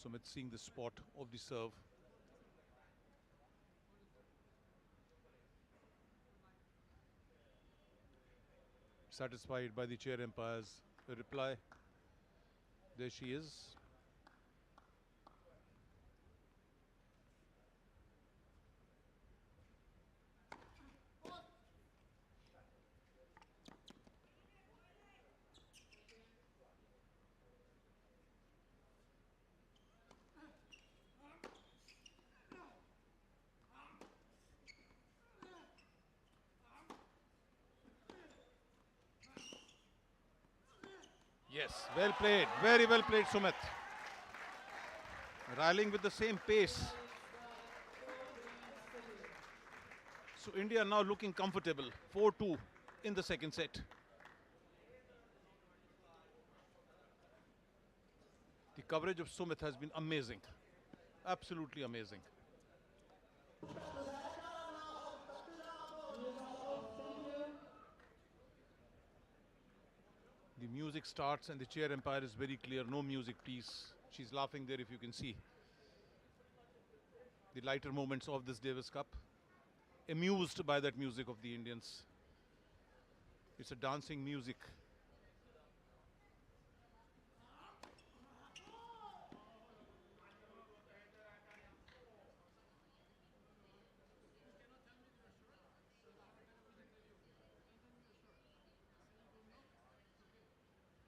Sumit seeing the spot of the serve. Satisfied by the chair umpire's reply. There she is. Yes, well played, very well played, Sumit. Rallying with the same pace. So India now looking comfortable, 4-2 in the second set. The coverage of Sumit has been amazing, absolutely amazing. The music starts and the chair umpire is very clear, no music please. She's laughing there if you can see. The lighter moments of this Davis Cup, amused by that music of the Indians. It's a dancing music.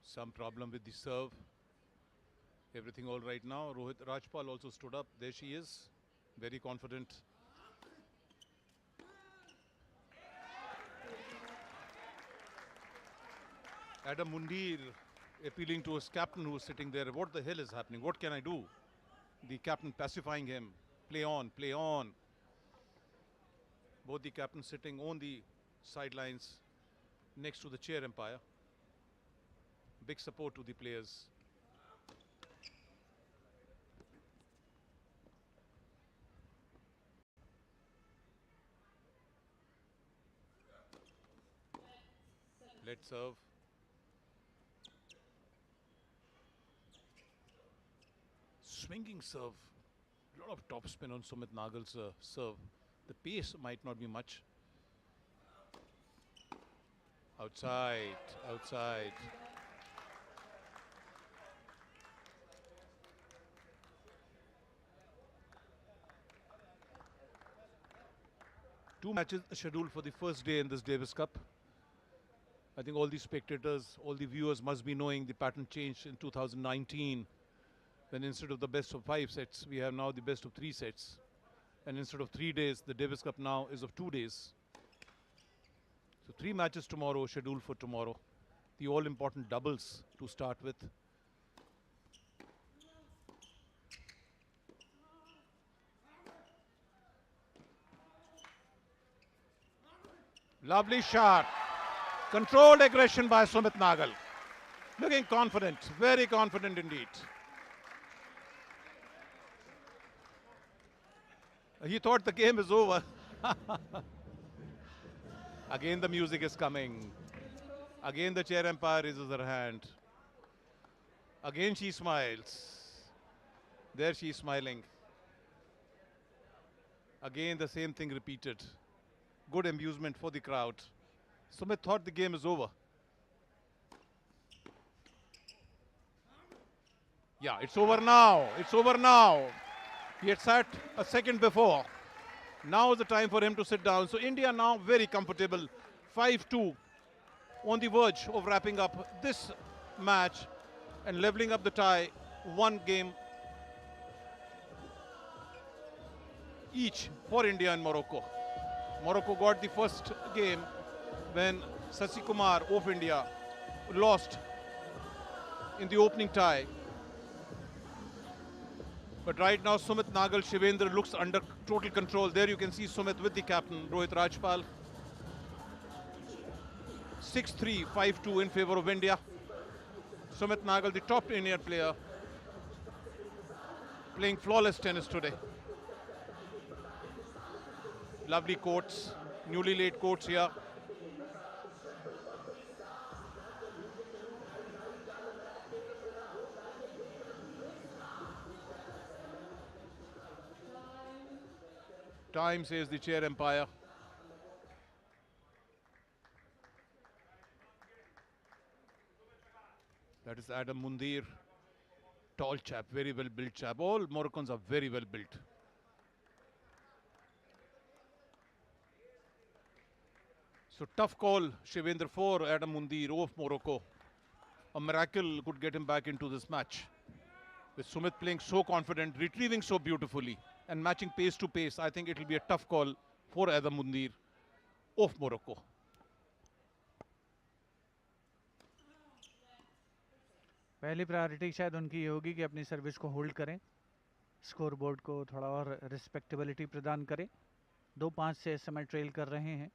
Some problem with the serve. Everything all right now. Rohit Rajpal also stood up. There she is, very confident. Adam Mundir appealing to his captain who is sitting there. What the hell is happening? What can I do? The captain pacifying him. Play on, play on. Both the captains sitting on the sidelines next to the chair umpire. Big support to the players. Let's serve. Swinging serve. A lot of top spin on Sumit Nagal's serve. The pace might not be much. Outside, outside. Two matches scheduled for the first day in this Davis Cup. I think all the spectators, all the viewers must be knowing the pattern changed in 2019. When instead of the best of 5 sets, we have now the best of 3 sets. And instead of 3 days, the Davis Cup now is of 2 days. So 3 matches tomorrow, scheduled for tomorrow. The all-important doubles to start with. Lovely shot. Controlled aggression by Sumit Nagal. Looking confident, very confident indeed. He thought the game is over. Again the music is coming. Again the chair umpire raises her hand. Again she smiles. There she is smiling. Again the same thing repeated. Good amusement for the crowd. Sumit thought the game is over. Yeah, it's over now. It's over now. He had sat a second before. Now is the time for him to sit down. So India now very comfortable. 5-2 on the verge of wrapping up this match and leveling up the tie. 1 game each for India and Morocco. Morocco got the first game when Sasi Kumar of India lost in the opening tie. But right now Sumit Nagal, Shivendra looks under total control. There you can see Sumit with the captain, Rohit Rajpal. 6-3, 5-2 in favor of India. Sumit Nagal, the top Indian player, playing flawless tennis today. Lovely courts, newly laid courts here. Time, says the chair umpire. That is Adam Mundir. Tall chap, very well built chap. All Moroccans are very well built. So tough call, Shivendra, for Adam Mundir of Morocco. A miracle could get him back into this match. With Sumit playing so confident, retrieving so beautifully, and matching pace to pace, I think it will be a tough call for Adam Mundir of Morocco. पहली priority शायद उनकी ये होगी कि अपनी service को hold करें, score board को थोड़ा और रिस्पेक्टेबिलिटी प्रदान करें. 2-5 से इस समय ट्रेल कर रहे हैं।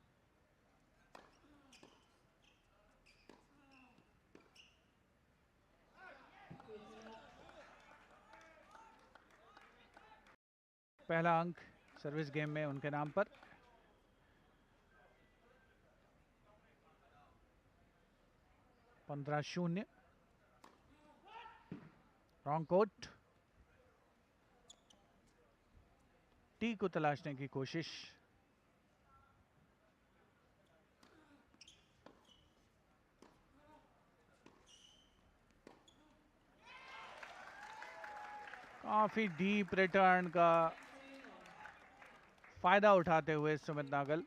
पहला अंक सर्विस गेम में उनके नाम पर। पंद्रह 0। Wrong coat. टी को तलाशने की कोशिश। काफी डीप रिटर्न का फायदा उठाते हुए सुमित नागल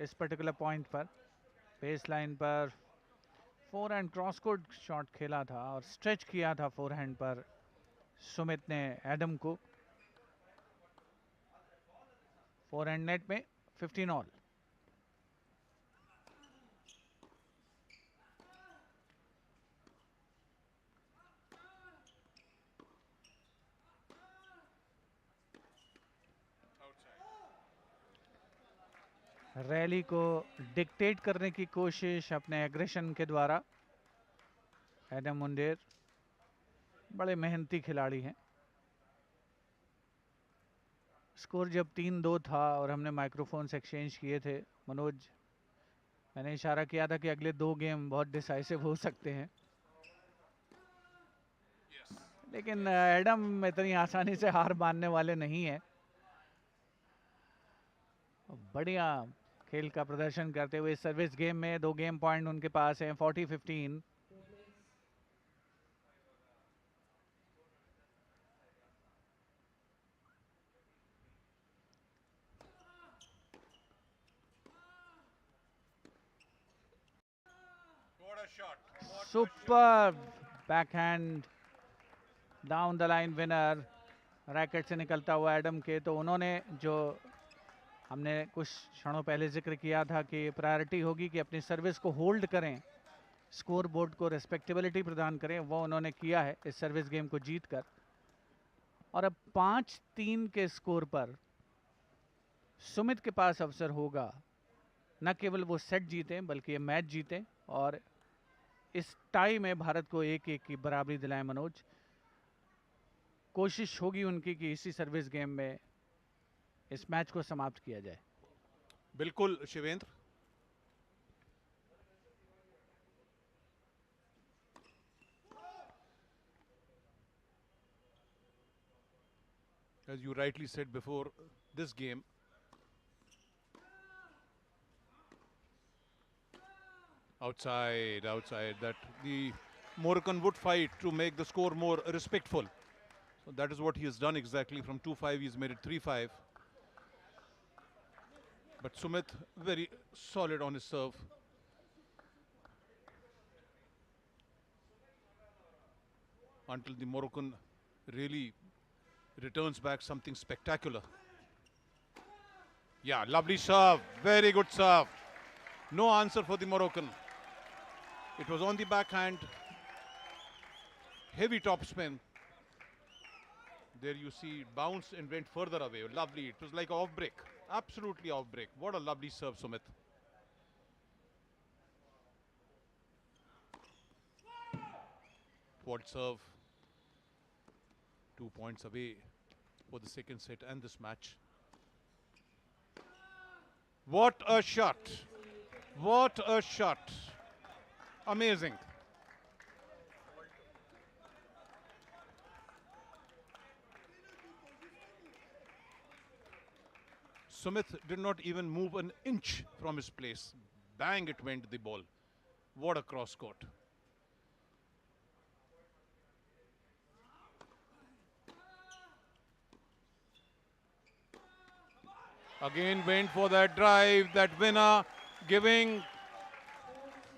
इस पर्टिकुलर पॉइंट पर बेस लाइन पर four hand cross court shot खेला था और स्ट्रेच किया था फोर हैंड पर सुमित ने एडम को। फोर हैंड नेट में 15 ऑल। रैली को डिक्टेट करने की कोशिश अपने एग्रेशन के द्वारा। एडम मुंडेर बड़े मेहनती खिलाड़ी हैं। स्कोर जब 3-2 था और हमने माइक्रोफोन से एक्सचेंज किए थे मनोज, मैंने इशारा किया था कि अगले 2 गेम बहुत डिसाइसिव हो सकते हैं, लेकिन एडम इतनी आसानी से हार मानने वाले नहीं है। बढ़िया खेल का प्रदर्शन करते हुए सर्विस गेम में 2 गेम पॉइंट उनके पास हैं। 40-15। Super backhand down the line winner racket से निकलता हुआ एडम के। तो उन्होंने जो हमने कुछ क्षणों पहले जिक्र किया था कि प्रायोरिटी होगी कि अपनी सर्विस को होल्ड करें, स्कोर बोर्ड को रेस्पेक्टेबिलिटी प्रदान करें, वो उन्होंने किया है इस सर्विस गेम को जीतकर। और अब 5-3 के स्कोर पर सुमित के पास अवसर होगा न केवल वो सेट जीतें बल्कि ये मैच जीतें और इस टाई में भारत को 1-1 की बराबरी दिलाएं। मनोज, कोशिश होगी उनकी कि इसी सर्विस गेम में इस मैच को समाप्त किया जाए। बिल्कुल Shivendra. As you rightly said before this game, outside, that the Moroccan would fight to make the score more respectful. So that is what he has done exactly. From 2-5 he's made it 3-5. But Sumit very solid on his serve. Until the Moroccan really returns back something spectacular. Yeah, lovely serve, very good serve. No answer for the Moroccan. It was on the backhand, heavy topspin. There you see it bounced and went further away. Lovely, it was like off break, absolutely off break. What a lovely serve, Sumit. Quad serve, 2 points away for the second set and this match. What a shot! What a shot! Amazing. Sumit did not even move an inch from his place. Bang, it went the ball. What a cross court. Again went for that drive, that winner, giving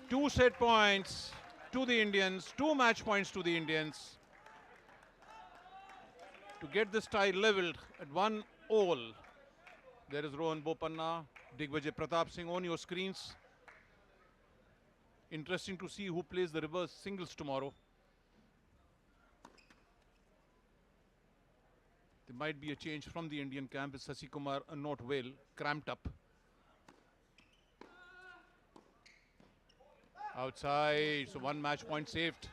2 set points to the Indians, 2 match points to the Indians to get this tie leveled at 1 all. There is Rohan Bopanna, Digvijay Pratap Singh on your screens. Interesting to see who plays the reverse singles tomorrow. There might be a change from the Indian camp. Sasi Kumar not well, cramped up. Outside, so 1 match point saved.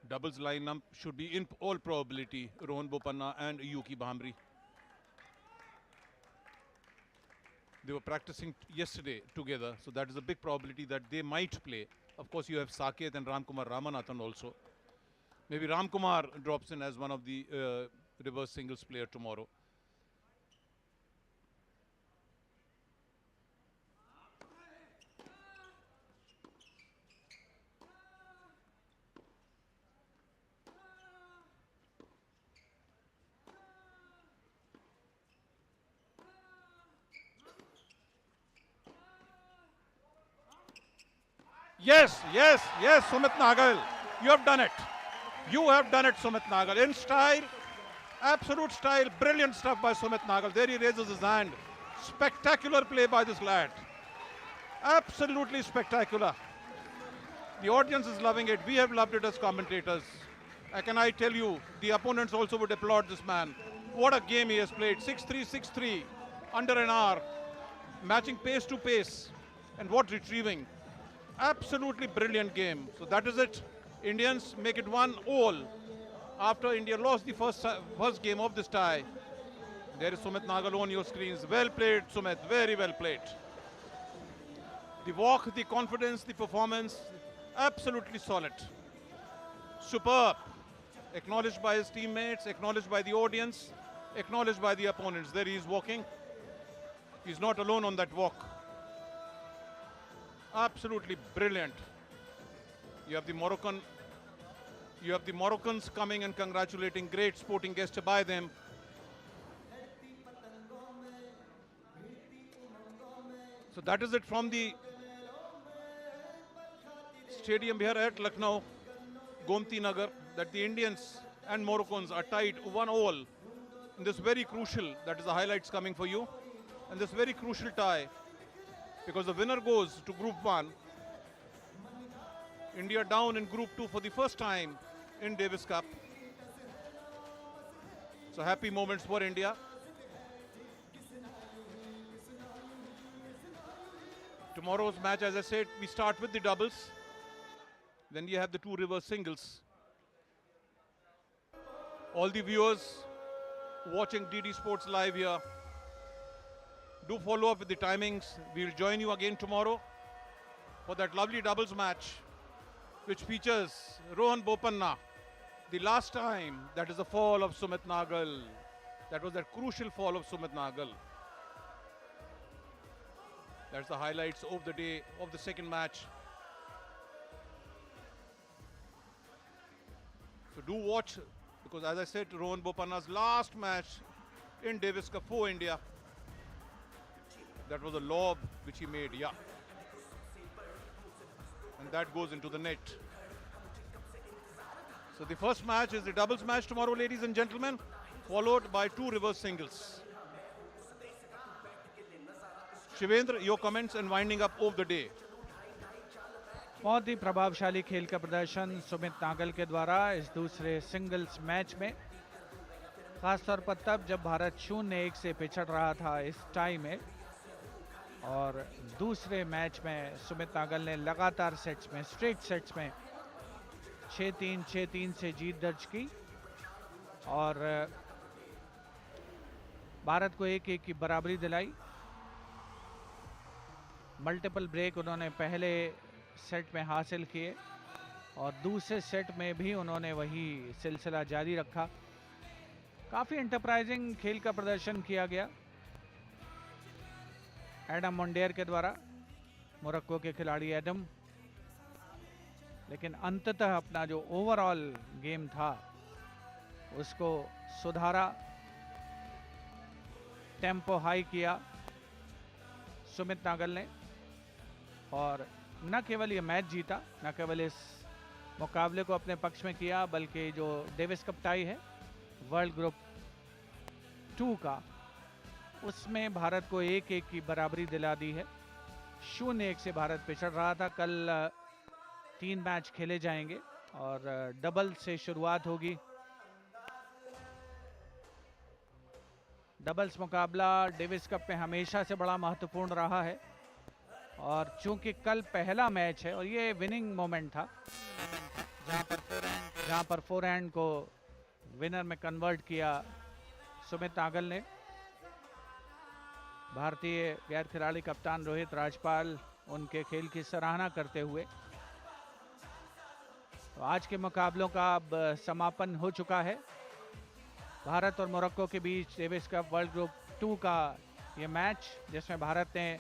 Doubles lineup should be in all probability Rohan Bopanna and Yuki Bhamri. They were practicing yesterday together, so that is a big probability that they might play. Of course, you have Saket and Ramkumar Ramanathan also. Maybe Ramkumar drops in as one of the reverse singles player tomorrow. Yes, yes, yes, Sumit Nagal. You have done it. You have done it, Sumit Nagal. In style, absolute style, brilliant stuff by Sumit Nagal. There he raises his hand. Spectacular play by this lad. Absolutely spectacular. The audience is loving it. We have loved it as commentators. Can I tell you, the opponents also would applaud this man. What a game he has played. 6-3, 6-3, under an hour. Matching pace to pace. And what retrieving. Absolutely brilliant game. So that is it. Indians make it 1-1 after India lost the first game of this tie. There is Sumit Nagal on your screens. Well played, Sumit. Very well played. The walk, the confidence, the performance, absolutely solid. Superb. Acknowledged by his teammates, acknowledged by the audience, acknowledged by the opponents. There he is walking. He's not alone on that walk. Absolutely brilliant. You have the Moroccans coming and congratulating. Great sporting gesture by them. So that is it from the stadium here at Lucknow, Gomti Nagar, that the Indians and Moroccans are tied 1-1 in this very crucial, that is the highlights coming for you, and this very crucial tie, because the winner goes to Group 1. India down in Group 2 for the first time in Davis Cup. So happy moments for India. Tomorrow's match, as I said, we start with the doubles. Then you have the two reverse singles. All the viewers watching DD Sports Live here, do follow up with the timings. We'll join you again tomorrow for that lovely doubles match, which features Rohan Bopanna. The last time, that is the fall of Sumit Nagal. That was that crucial fall of Sumit Nagal. That's the highlights of the day of the second match. So do watch, because as I said, Rohan Bopanna's last match in Davis Cup for India. That was a lob which he made, yeah. And that goes into the net. So the first match is the doubles match tomorrow, ladies and gentlemen, followed by two reverse singles. Shivendra, your comments and winding up of the day. बहुत ही प्रभावशाली खेल का प्रदर्शन सुमित नागल के द्वारा इस दूसरे singles match में, खासतौर पर तब जब भारत 0-1 से पिछड़ रहा था इस टाई में, और दूसरे मैच में सुमित नागल ने लगातार सेट्स में, स्ट्रेट सेट्स में 6-3, 6-3 से जीत दर्ज की और भारत को 1-1 की बराबरी दिलाई। मल्टीपल ब्रेक उन्होंने पहले सेट में हासिल किए और दूसरे सेट में भी उन्होंने वही सिलसिला जारी रखा। काफ़ी एंटरप्राइजिंग खेल का प्रदर्शन किया गया एडम मोंडेयर के द्वारा, मोरक्को के खिलाड़ी एडम, लेकिन अंततः अपना जो ओवरऑल गेम था उसको सुधारा, टेम्पो हाई किया सुमित नागल ने और न केवल ये मैच जीता, न केवल इस मुकाबले को अपने पक्ष में किया, बल्कि जो डेविस कप टाई है वर्ल्ड ग्रुप 2 का, उसमें भारत को 1-1 की बराबरी दिला दी है। 0-1 से भारत पिछड़ रहा था। कल 3 मैच खेले जाएंगे और डबल से शुरुआत होगी। डबल्स मुकाबला डेविस कप में हमेशा से बड़ा महत्वपूर्ण रहा है और चूंकि कल पहला मैच है और ये विनिंग मोमेंट था जहां पर फोरहैंड को विनर में कन्वर्ट किया सुमित नागल ने। भारतीय गैर खिलाड़ी कप्तान रोहित राजपाल उनके खेल की सराहना करते हुए। तो आज के मुकाबलों का अब समापन हो चुका है। भारत और मोरक्को के बीच डेविस कप वर्ल्ड ग्रुप 2 का ये मैच, जिसमें भारत ने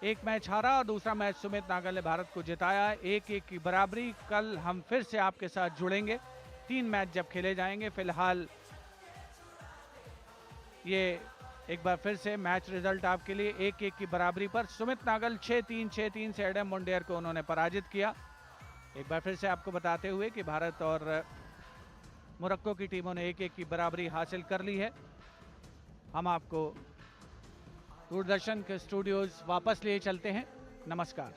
एक मैच हारा और दूसरा मैच सुमित नागल ने भारत को जिताया। 1-1 की बराबरी। कल हम फिर से आपके साथ जुड़ेंगे 3 मैच जब खेले जाएंगे। फिलहाल ये एक बार फिर से मैच रिजल्ट आपके लिए 1-1 की बराबरी पर। सुमित नागल 6-3 से एडम मोंडेयर को उन्होंने पराजित किया। एक बार फिर से आपको बताते हुए कि भारत और मोरक्को की टीमों ने 1-1 की बराबरी हासिल कर ली है। हम आपको दूरदर्शन के स्टूडियोज वापस लिए चलते हैं। नमस्कार।